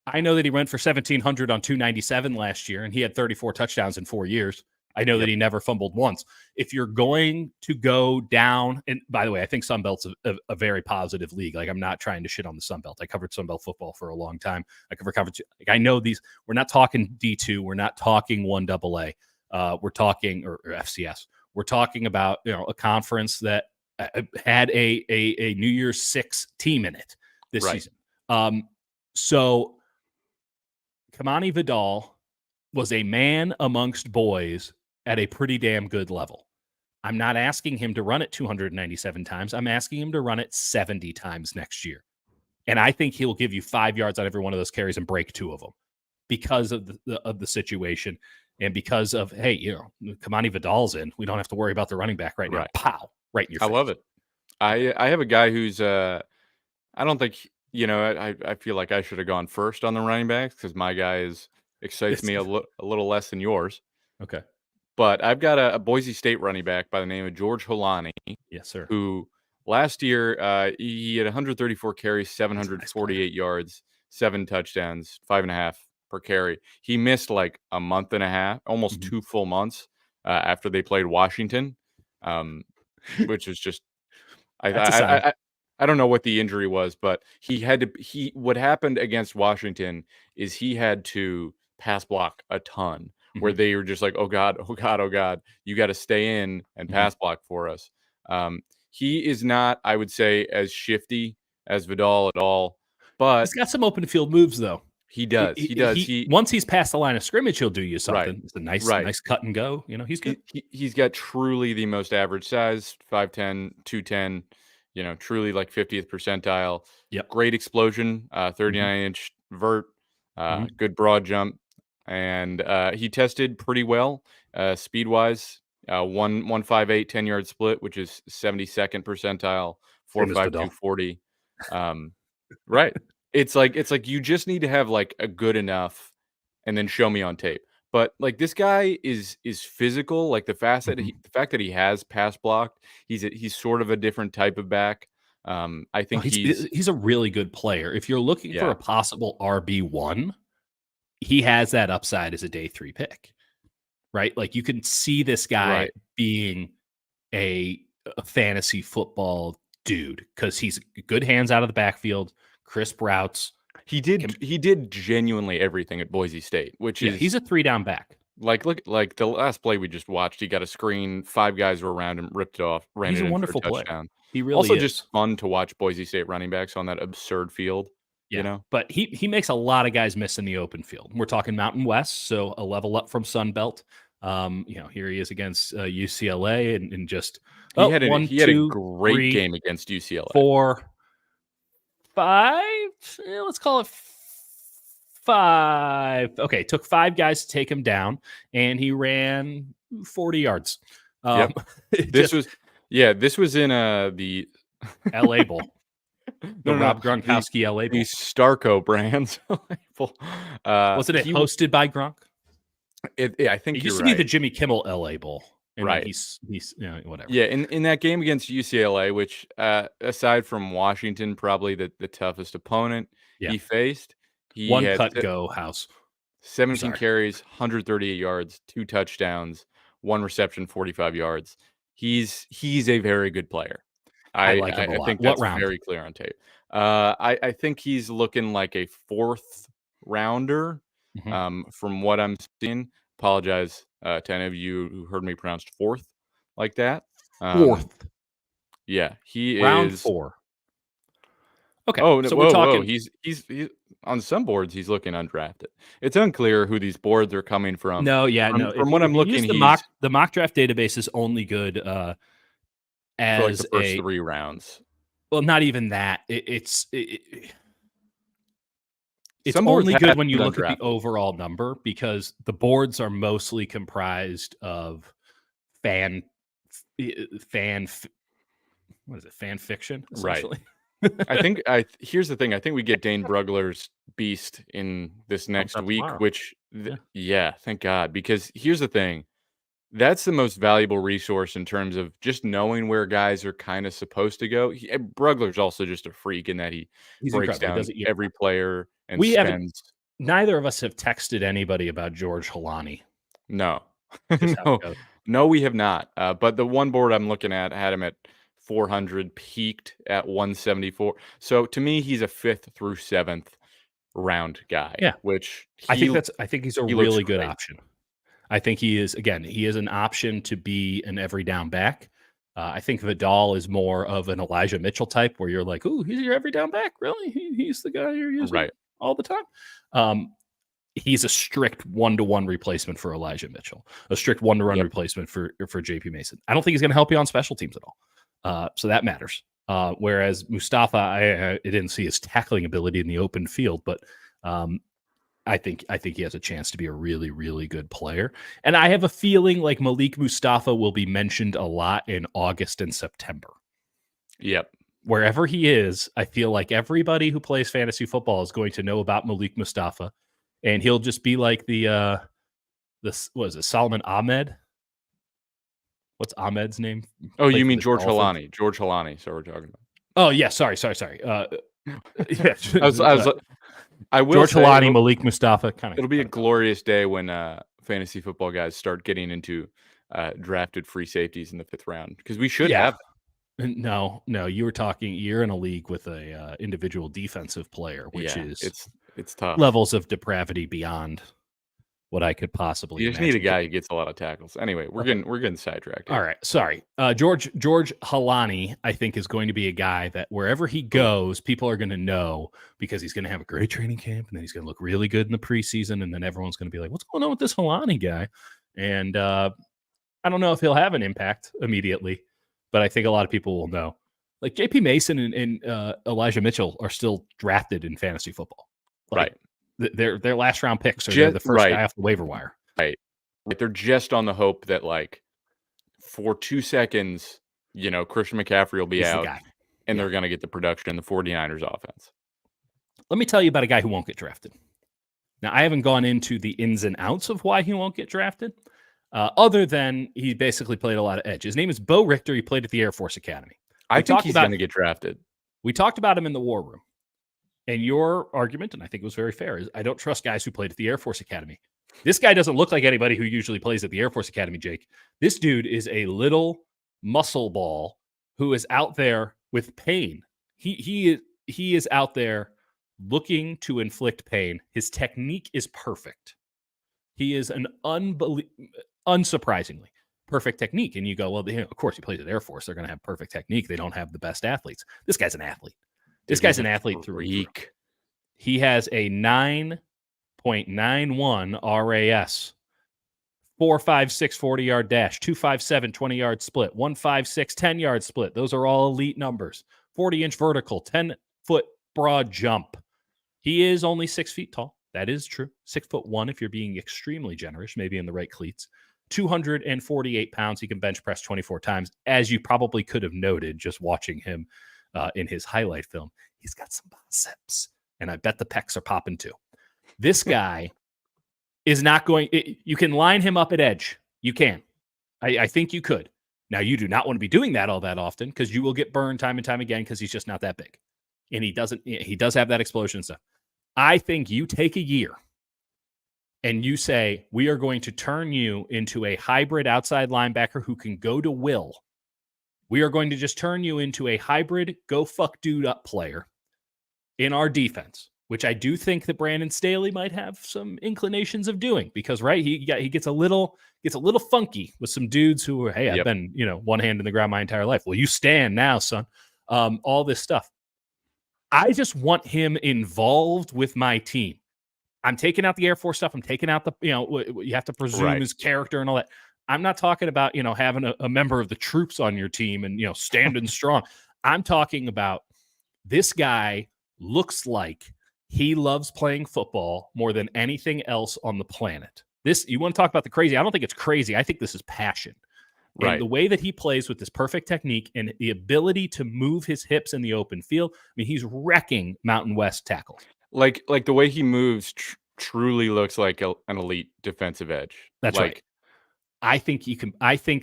I know that he went for 1,700 on 297 last year, and he had 34 touchdowns in 4 years. I know that he never fumbled once. If you're going to go down, and by the way, I think Sun Belt's a very positive league. Like, I'm not trying to shit on the Sun Belt. I covered Sun Belt football for a long time. I covered coverage. Like, I know these. We're not talking D2. We're not talking 1AA. We're talking or FCS. We're talking about a conference that had a New Year's Six team in it this season. So Kamani Vidal was a man amongst boys at a pretty damn good level. I'm not asking him to run it 297 times. I'm asking him to run it 70 times next year. And I think he'll give you 5 yards on every one of those carries and break 2 of them because of the situation and because of, hey, Kamani Vidal's in. We don't have to worry about the running back right now. Pow, right in your face. I love it. I have a guy who's I don't think I feel like I should have gone first on the running backs because my guy excites me a little less than yours. Okay. But I've got a Boise State running back by the name of George Holani. Yes, sir. Who last year he had 134 carries, 748 yards, 7 touchdowns, 5.5 per carry. He missed like a month and a half, almost 2 full months after they played Washington, which was just I don't know what the injury was, but what happened against Washington is he had to pass block a ton where they were just like, oh God, you got to stay in and pass block for us. He is not, I would say, as shifty as Vidal at all, but he's got some open field moves though. He does. Once he's past the line of scrimmage, he'll do you something. Right. It's a nice cut and go. He's good. He's got truly the most average size, 5'10", 210. Truly like 50th percentile. Yep. Great explosion, 39-inch vert, good broad jump, and he tested pretty well speed wise. 1.58 10-yard split, which is 72nd percentile, 4.5 240. Right. It's like you just need to have like a good enough, and then show me on tape. But like this guy is physical. Like the fact that he has pass blocked, he's sort of a different type of back. I think he's a really good player. If you're looking for a possible RB1, he has that upside as a day 3 pick, right? Like you can see this guy being a fantasy football dude because he's good hands out of the backfield, crisp routes. He did genuinely everything at Boise State, which is he's a 3-down back. Like the last play we just watched, he got a screen, 5 guys were around him, ripped it off, ran it in for a touchdown. He really also is. Just fun to watch Boise State running backs on that absurd field. But he makes a lot of guys miss in the open field. We're talking Mountain West, so a level up from Sun Belt. Here he is against UCLA and just he had a great game against UCLA. 4, 5. Let's call it 5. Okay, took 5 guys to take him down, and he ran 40 yards. This was in the LA Bowl. Rob Gronkowski LA Bowl. The Starco Brands LA Bowl. Wasn't it hosted by Gronk? I think it used to be the Jimmy Kimmel LA Bowl. And he's whatever. Yeah, in that game against UCLA, which aside from Washington, probably the toughest opponent he faced. He One had cut go house. 17 carries, 138 yards, 2 touchdowns, 1 reception, 45 yards. He's a very good player. I like him a lot. I think that's very clear on tape. I think he's looking like a 4th rounder. From what I'm seeing. Apologize to any of you who heard me pronounced 4th like that. 4th. Yeah, he round is 4. Okay. Oh, so we're talking. He's on some boards. He's looking undrafted. It's unclear who these boards are coming from. From what I'm looking, the mock draft database is only good as for the first 3 rounds. Well, not even that. It's only good when you look at the overall number because the boards are mostly comprised of fan fiction, essentially. Here's the thing. I think we get Dane Brugler's beast in this Comes next out week, tomorrow. which Yeah. yeah, thank God. Because here's the thing. That's the most valuable resource in terms of just knowing where guys are kind of supposed to go. Brugler's also just a freak in that he He's breaks incredible. He down does it. Yeah. every player and We haven't. spends Neither of us have texted anybody about George Halani. no. Just how it No. goes. No, we have not. But the one board I'm looking at had him at 400, peaked at 174. So to me, he's a 5th through 7th round guy, Yeah. which I think he's a he looks really good great. option. I think he is an option to be an every down back. I think Vidal is more of an Elijah Mitchell type where you're like, "Ooh, he's your every down back. Really? He's the guy you're using Right. all the time." He's a strict 1-to-1 replacement for Elijah Mitchell, a strict 1-to-1 Yep. replacement for JP Mason. I don't think he's going to help you on special teams at all. So that matters. Whereas Mustafa, I didn't see his tackling ability in the open field, but I think he has a chance to be a really, really good player. And I have a feeling like Malik Mustafa will be mentioned a lot in August and September. Yep. Wherever he is, I feel like everybody who plays fantasy football is going to know about Malik Mustafa. And he'll just be like what is it, Solomon Ahmed? What's Ahmed's name? Oh, Played you for mean the George Dolphins. Halani? George Halani. So we're talking about. Oh yeah, sorry. Yeah, I will George say Halani, Malik Mustafa. It'll be a glorious day when fantasy football guys start getting into drafted free safeties in the 5th round because we should have. No, you're in a league with a individual defensive player, which is it's tough. Levels of depravity beyond what I could possibly You just imagine. need a guy who gets a lot of tackles. Anyway, we're getting sidetracked here. All right, sorry. George Halani, I think, is going to be a guy that wherever he goes, people are going to know because he's going to have a great training camp, and then he's going to look really good in the preseason, and then everyone's going to be like, "What's going on with this Halani guy?" And I don't know if he'll have an impact immediately, but I think a lot of people will know. Like JP Mason and Elijah Mitchell are still drafted in fantasy football. Right. Their last round picks are they're the first guy off the waiver wire. Right. They're just on the hope that like for 2 seconds, Christian McCaffrey will be out and they're going to get the production in the 49ers offense. Let me tell you about a guy who won't get drafted. Now, I haven't gone into the ins and outs of why he won't get drafted, other than he basically played a lot of edge. His name is Bo Richter. He played at the Air Force Academy. I think he's going to get drafted. We talked about him in the war room. And your argument, and I think it was very fair, is I don't trust guys who played at the Air Force Academy. This guy doesn't look like anybody who usually plays at the Air Force Academy, Jake. This dude is a little muscle ball who is out there with pain. He is out there looking to inflict pain. His technique is perfect. He is an unsurprisingly perfect technique. And you go, well, of course, he plays at Air Force. They're going to have perfect technique. They don't have the best athletes. This guy's an athlete. This guy's an athlete through week. He has a 9.91 RAS, 4.56 40-yard dash, 2.57 20-yard split, 1.56 10-yard split. Those are all elite numbers. 40-inch vertical, 10-foot broad jump. He is only 6 feet tall. That is true. 6'1" if you're being extremely generous, maybe in the right cleats. 248 pounds. He can bench press 24 times, as you probably could have noted just watching him in his highlight film. He's got some biceps, and I bet the pecs are popping too. This guy is not going. You can line him up at edge. You can. I think you could. Now, you do not want to be doing that all that often because you will get burned time and time again because he's just not that big. And he does have that explosion stuff. I think you take a year and you say, we are going to turn you into a hybrid outside linebacker who can go to will. We are going to just turn you into a hybrid go fuck dude up player in our defense, which I do think that Brandon Staley might have some inclinations of doing because, right, he gets a little funky with some dudes who are, hey, I've been, one hand in the ground my entire life. Well, you stand now, son. All this stuff. I just want him involved with my team. I'm taking out the Air Force stuff. I'm taking out the, you have to presume his character and all that. I'm not talking about, having a member of the troops on your team and, standing strong. I'm talking about this guy looks like he loves playing football more than anything else on the planet. You want to talk about the crazy? I don't think it's crazy. I think this is passion. And Right. the way that he plays with this perfect technique and the ability to move his hips in the open field, I mean, he's wrecking Mountain West tackles. Like the way he moves truly looks like an elite defensive edge. That's right. Like, I think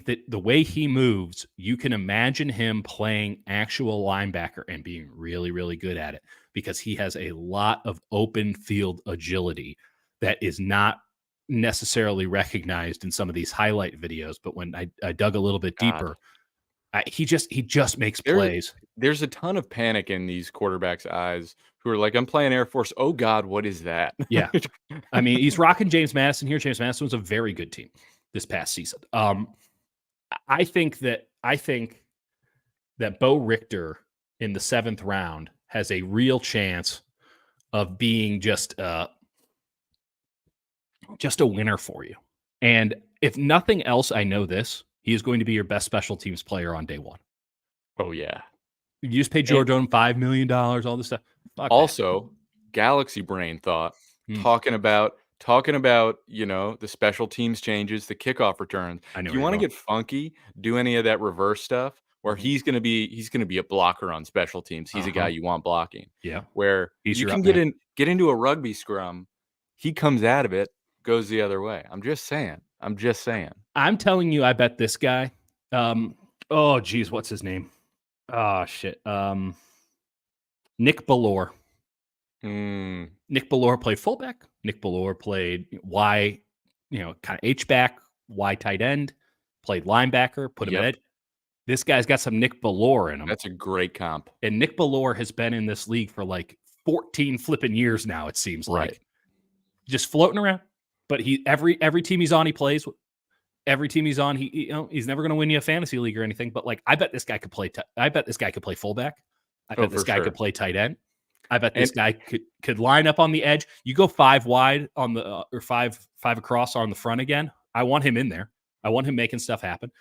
that the way he moves, you can imagine him playing actual linebacker and being really, really good at it because he has a lot of open field agility that is not necessarily recognized in some of these highlight videos. But when I dug a little bit God, deeper, he just makes there plays. there's a ton of panic in these quarterbacks' eyes who are like, "I'm playing Air Force. Oh God, what is that?" Yeah. I mean, he's rocking James Madison here. James Madison was a very good team this past season. I think that Bo Richter in the 7th round has a real chance of being just a winner for you. And if nothing else, I know this, he is going to be your best special teams player on day one. Oh yeah. You just paid George Odom $5 million, all this stuff. Fuck that. Also, Galaxy Brain thought Hmm. talking about, the special teams changes, the kickoff returns. I know If you where want to you're get funky, do any of that reverse stuff where Mhm. he's gonna be a blocker on special teams. He's a guy Uh-huh. you want blocking. Yeah. Where He's you your can up man. get into a rugby scrum, he comes out of it, goes the other way. I'm just saying. I'm just saying. I'm telling you, I bet this guy. Oh, geez, what's his name? Oh, shit. Nick Ballore. Mm, Nick Ballore played fullback. Nick Ballore played Y, kind of H back, Y tight end, played linebacker, put him at yep. edge. This guy's got some Nick Ballore in him. That's a great comp. And Nick Ballore has been in this league for like 14 flipping years now, it seems Right. like. Just floating around. But every team he's on, he plays. Every team he's on, he's never going to win you a fantasy league or anything. But like, I bet this guy could play. I bet this guy could play fullback. I Oh, bet this for guy sure. could play tight end. I bet this And guy could line up on the edge. You go 5 wide on the or five across on the front again. I want him in there. I want him making stuff happen.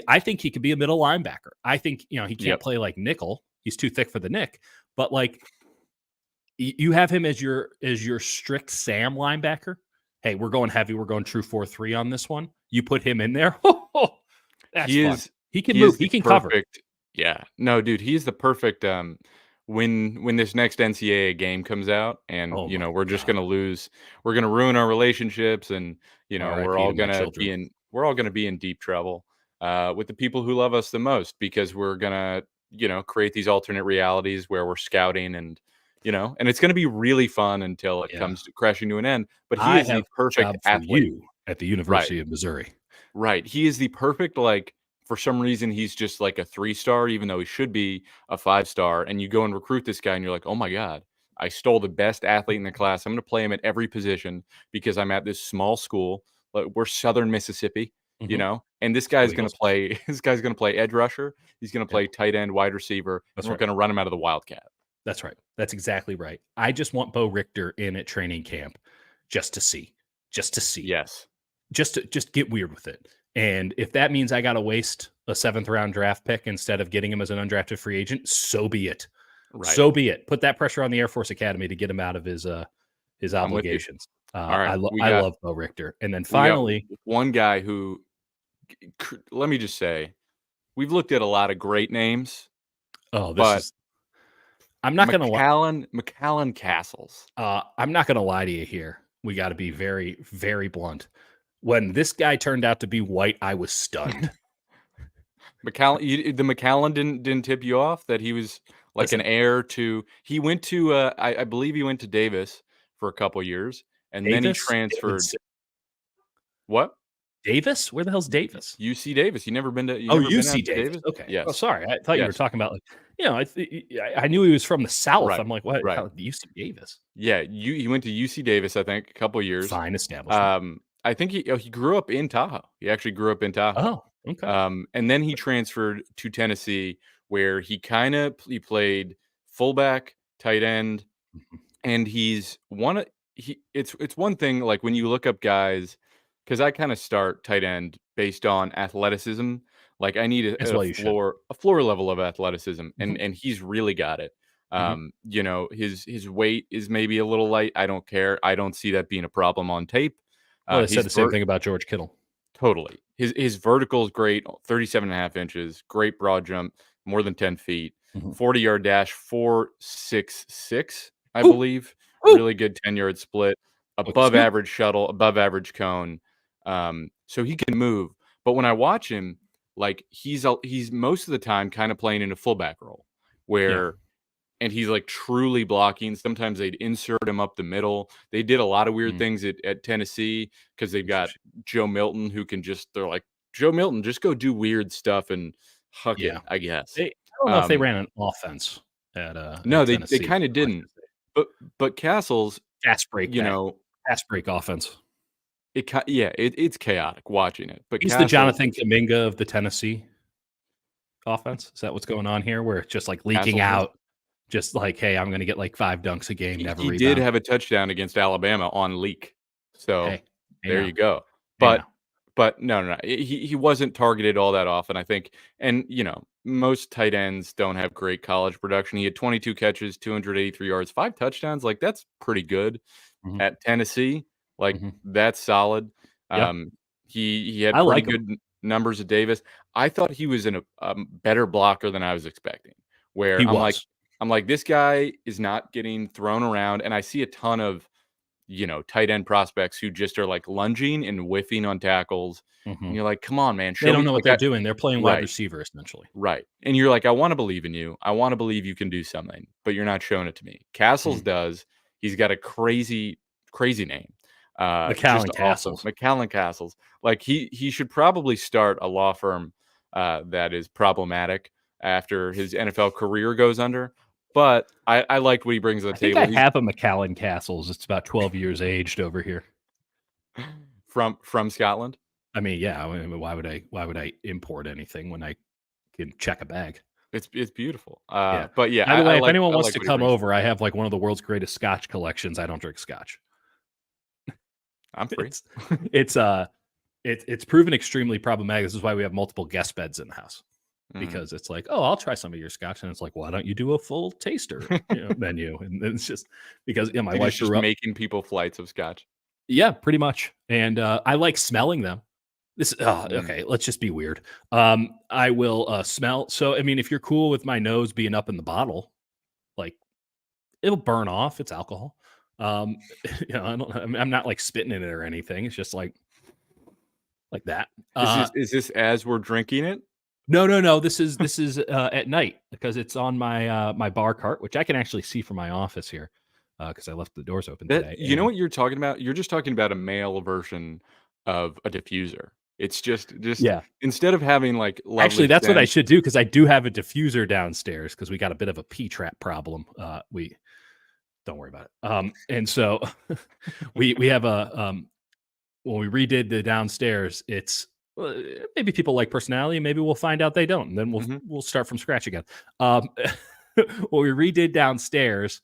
I think he could be a middle linebacker. I think he can't Yep. play like nickel. He's too thick for the nick. But like, you have him as your strict Sam linebacker. Hey, we're going heavy. We're going true 4-3 on this one. You put him in there. That's he fun. is He can he move. is He the can cover. perfect. Yeah. No, dude, he's the perfect when this next NCAA game comes out and Oh my we're just God. gonna lose, we're gonna ruin our relationships and R.I.P. to my children. we're all gonna be in deep trouble with the people who love us the most because we're gonna, create these alternate realities where we're scouting and and it's gonna be really fun until it Yeah. comes to crashing to an end. But he I is have the a perfect job for athlete. you at the Right. University of Missouri. Right. He is the perfect, like, for some reason, he's just like a 3-star, even though he should be a 5-star. And you go and recruit this guy, and you're like, oh my God, I stole the best athlete in the class. I'm going to play him at every position because I'm at this small school. We're Southern Mississippi, Mhm. and this guy's Go going Eagles. to play, this guy's going to play edge rusher. He's going to Yep. play tight end, wide receiver, That's and we're right. going to run him out of the Wildcat. That's right. That's exactly right. I just want Bo Richter in at training camp just to see. Yes. Just get weird with it. And if that means I got to waste a 7th round draft pick instead of getting him as an undrafted free agent, so be it. Right. So be it. Put that pressure on the Air Force Academy to get him out of his I'm with you. obligations. All right. I love Bo Richter. And then We got finally, one guy who, let me just say, we've looked at a lot of great names, but I'm not gonna McAllen Castles. I'm not gonna lie to you here. We got to be very, very blunt. When this guy turned out to be white, I was stunned. The McAllen didn't tip you off that he was like Listen, an heir to. He went to I believe he went to Davis for a couple years, and then he transferred. What? Davis? Where the hell's Davis? UC Davis. You never been to? You Oh, never been UC out to Davis. Okay. Oh, Yes. sorry. I thought you were Yes. talking about I knew he was from the South. Right. I'm like, what? Right. UC Davis. Yeah. He went to UC Davis. I think a couple years. Fine establishment. I think he grew up in Tahoe. He actually grew up in Tahoe. Oh, okay. And then he transferred to Tennessee, where he played fullback, tight end, Mhm. and it's one thing like when you look up guys, because I kind of start tight end based on athleticism. Like I need As a well you should. floor level of athleticism, Mhm. and he's really got it. Mhm. His weight is maybe a little light. I don't care. I don't see that being a problem on tape. Well, they said He's the same thing about George Kittle. Totally. His vertical is great, 37.5 inches, great broad jump, more than 10 feet, Mhm. 40-yard dash, 4.66, I Ooh, believe. ooh. Really good 10-yard split, Look at above Snoop. average shuttle, above average cone. So he can move. But when I watch him, like he's most of the time kind of playing in a fullback role Yeah. where and he's like truly blocking. Sometimes they'd insert him up the middle. They did a lot of weird Mm, things at Tennessee because they've got interesting. Joe Milton who can they're like, Joe Milton, just go do weird stuff and huck it, Yeah. I guess. I don't know if they Um, ran an offense no, at they Tennessee. kind of didn't. But Castles, Fast break you guy. know, Fast break offense. it's chaotic watching it. But He's the Castles, Jonathan Kuminga of the Tennessee offense. Is that what's going on here? Where it's just like leaking Castles is out, just like, hey, I'm going to get like 5 dunks a game, never he did rebound. have a touchdown against Alabama on leak. So Hey, hey there now, you go. hey But now. no. He wasn't targeted all that often, I think. And most tight ends don't have great college production. He had 22 catches, 283 yards, 5 touchdowns. Like that's pretty good Mhm, at Tennessee. Like mhm. that's solid. Yeah, Um, he had I pretty like him. good numbers at Davis. I thought he was in a better blocker than I was expecting. He Where was. I'm like, this guy is not getting thrown around, and I see a ton of tight end prospects who just are like lunging and whiffing on tackles. And Mhm. you're like, come on, man, They show don't me know what like they're doing. They're playing wide right, receiver essentially. right. And you're like, I want to believe in you. I want to believe you can do something, but you're not showing it to me. Castles Mm. does. He's got a crazy, crazy name. Just McAllen awesome. Castles. McAllen Castles. Like he should probably start a law firm that is problematic after his NFL career goes under. But I like what he brings to the I think I table. He's have a McAllen Castles. It's about 12 years aged over here. from Scotland. I mean, yeah. I mean, why would I import anything when I can check a bag? It's beautiful. Yeah. But yeah, By the way, if anyone I wants like to what he come brings to the over, I table. have like one of the world's greatest Scotch collections. I don't drink Scotch. I'm free. It's it's it's proven extremely problematic. This is why we have multiple guest beds in the house. Mhm. Because it's like, oh, I'll try some of your scotch, and it's like, why don't you do a full taster menu? And then it's just because my Dude is wife just grew up, making people flights of scotch. yeah, pretty much, and I like smelling them. This Mm. okay, let's just be weird. I will smell. So I mean, if you're cool with my nose being up in the bottle, like it'll burn off. It's alcohol. Um, I'm not like spitting in it or anything. It's just like that. Uh, Is this as we're drinking it? No. This is at night because it's on my my bar cart, which I can actually see from my office here because I left the doors open That today. you know And what you're talking about? You're just talking about a male version of a diffuser. It's just yeah, instead of having, like, actually, lovely that's what I scent. should do because I do have a diffuser downstairs because we got a bit of a P trap problem. We don't worry about it. And so we have a when we redid the downstairs, it's maybe people like personality, maybe we'll find out they don't, and then we'll Mhm. we'll start from scratch again. Um, when we redid downstairs,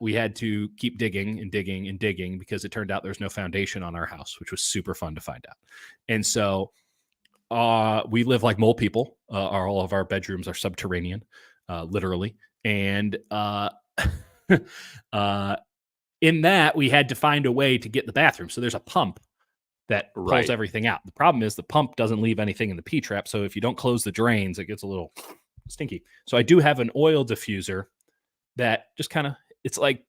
we had to keep digging and digging and digging because it turned out there's no foundation on our house, which was super fun to find out. And so we live like mole people. All of our bedrooms are subterranean, literally, and uh, in that we had to find a way to get the bathroom. So there's a pump that pulls Right. everything out. The problem is the pump doesn't leave anything in the P trap. So if you don't close the drains, it gets a little stinky. So I do have an oil diffuser that just kind of it's like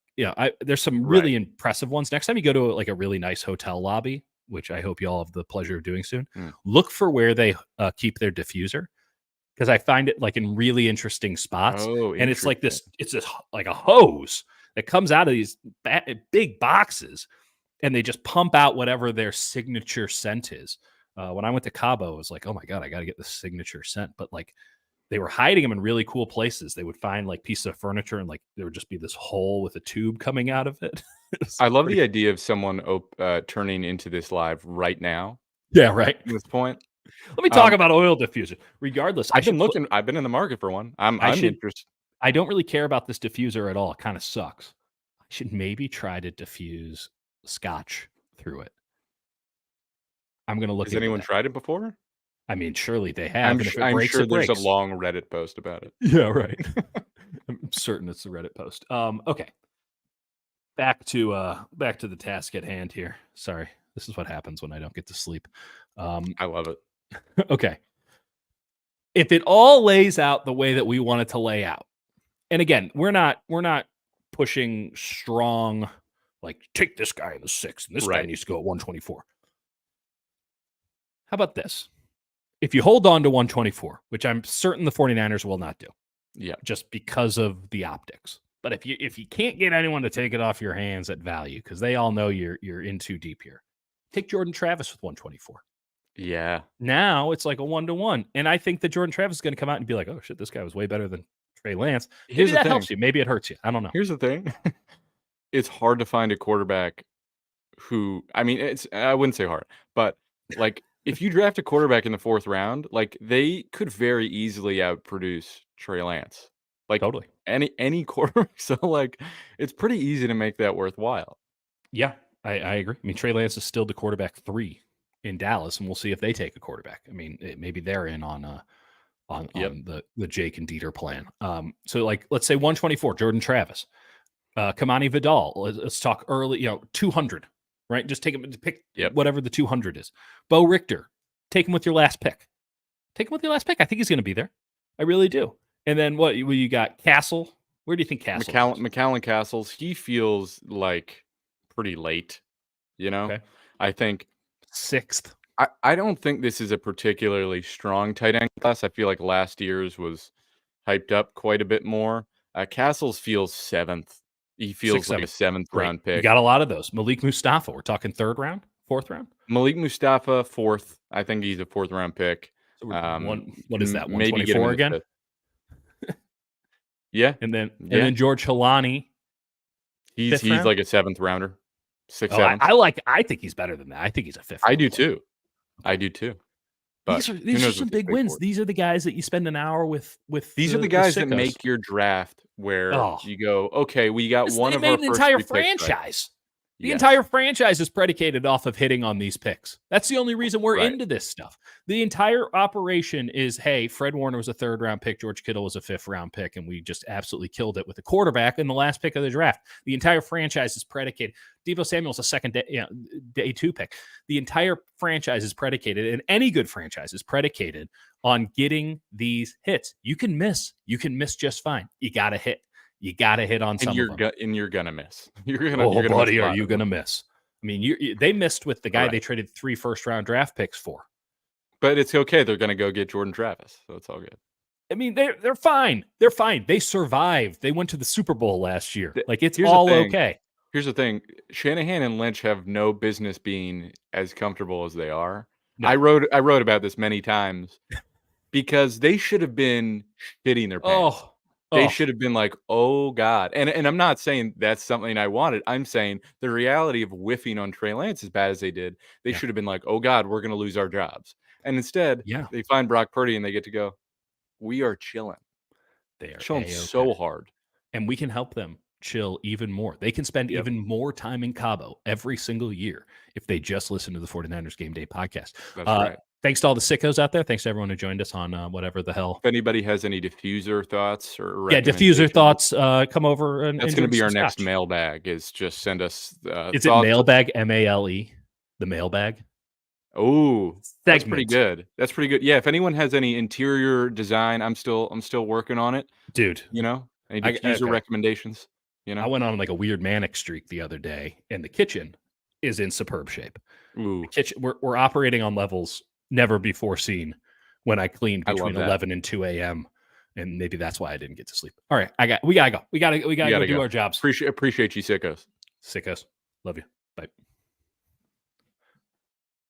there's some Right. really impressive ones. Next time you go to like a really nice hotel lobby, which I hope you all have the pleasure of doing soon, Mm. look for where they keep their diffuser because I find it like in really interesting spots, Oh, and it's like interesting. this. It's like a hose that comes out of these big boxes and they just pump out whatever their signature scent is. When I went to Cabo, I was like, oh my God, I got to get the signature scent. But like they were hiding them in really cool places. They would find like pieces of furniture and like there would just be this hole with a tube coming out of it. It was I love pretty the idea of someone turning into this live right now Yeah, right. at this point. Let me talk Um, about oil diffuser. Regardless, I've been in the market for one. I I'm should interested. I don't really care about this diffuser at all. It kind of sucks. I should maybe try to diffuse scotch through it. I'm gonna look Has into anyone that. tried it before? I mean, surely they have, and if it I'm breaks, sure it there's a breaks. long Reddit post about it. Yeah, right. I'm certain it's the Reddit post. Okay. Back to the task at hand here. Sorry. This is what happens when I don't get to sleep. I love it. Okay. If it all lays out the way that we want it to lay out, and again, we're not pushing strong, like take this guy in the 6th and this guy Right. needs to go at 124. How about this? If you hold on to 124, which I'm certain the 49ers will not do, Yeah. just because of the optics. But if you can't get anyone to take it off your hands at value, because they all know you're in too deep here, take Jordan Travis with 124. Yeah. Now it's like a 1-to-1. And I think that Jordan Travis is going to come out and be like, oh shit, this guy was way better than Trey Lance. Here's Maybe the that thing. helps you. Maybe it hurts you. I don't know. Here's the thing. It's hard to find a quarterback who, I mean, I wouldn't say hard, but like if you draft a quarterback in the 4th round, like they could very easily outproduce Trey Lance. Like Totally. any quarterback. So like it's pretty easy to make that worthwhile. Yeah, I agree. I mean, Trey Lance is still the quarterback 3 in Dallas, and we'll see if they take a quarterback. I mean, maybe they're in on Yep. the Jake and Dieter plan. So like let's say 124, Jordan Travis, Kamani Vidal. Let's talk early, 200, right? Just take him to pick Yep. whatever the 200 is. Bo Richter, take him with your last pick. Take him with your last pick. I think he's going to be there. I really do. And then what you got? Castle. Where do you think Castle? McCallan Castles, he feels like pretty late, Okay. I think 6th. I don't think this is a particularly strong tight end class. I feel like last year's was hyped up quite a bit more. Castles feels 7th. He feels 6th, like a 7th Great. round You pick. got a lot of those. Malik Mustafa. We're talking 3rd round, 4th round. Malik Mustafa 4th. I think he's a 4th round pick. So what is that? Maybe get him 124 in the again? 5th. Yeah, And then George Halani. he's 5th round? like a 7th rounder, 6th, Oh, 7th. I think he's better than that. I think he's a 5th. I round do player. too. I do too. But These who are knows some what these big wins. boards- These are the guys that you spend an hour with. These are the guys that sickos. make your draft where Oh. you go, okay, we got one They of made our an first entire 3 picks, right? franchise. The Yes. entire franchise is predicated off of hitting on these picks. That's the only reason we're Right. into this stuff. The entire operation is, hey, Fred Warner was a 3rd round pick, George Kittle was a 5th round pick, and we just absolutely killed it with the quarterback in the last pick of the draft. The entire franchise is predicated. Deebo Samuel's a second day 2 pick. The entire franchise is predicated, and any good franchise is predicated on getting these hits. You can miss just fine. You got to hit. You got to hit on some of them. And you're gonna miss. You're gonna. Oh, you're gonna buddy, miss a are lot you of going to them. miss? I mean, they missed with the guy Right. they traded 3 first-round draft picks for. But it's okay. They're gonna go get Jordan Travis, so it's all good. I mean, they're fine. They're fine. They survived. They went to the Super Bowl last year. Like, it's Here's the all thing. okay. Here's the thing: Shanahan and Lynch have no business being as comfortable as they are. No. I wrote about this many times because they should have been shitting their pants. They should have been like, oh God. And I'm not saying that's something I wanted. I'm saying the reality of whiffing on Trey Lance as bad as they did, they Yeah. should have been like, oh God, we're gonna lose our jobs. And instead, Yeah. they find Brock Purdy and they get to go, we are chilling. They are Chilling A-okay. so hard. And we can help them chill even more. They can spend Yep. even more time in Cabo every single year if they just listen to the 49ers Game Day podcast. That's right. Thanks to all the sickos out there. Thanks to everyone who joined us on whatever the hell. If anybody has any diffuser thoughts or Yeah, diffuser recommendations, thoughts. Come over and that's going to drink be our some next scotch. mailbag. Is just send us. Is it mailbag? MALE? The mailbag. Oh, that's pretty Segment. good. That's pretty good. Yeah. If anyone has any interior design, I'm still working on it. Dude. Any diffuser recommendations? I went on like a weird manic streak the other day, and the kitchen is in superb shape. Ooh, We're operating on levels never before seen when I cleaned I love between that. 11 and 2 a.m. And maybe that's why I didn't get to sleep. All right, we gotta go. We gotta go do go. our jobs. appreciate you, sickos. Sickos. Love you.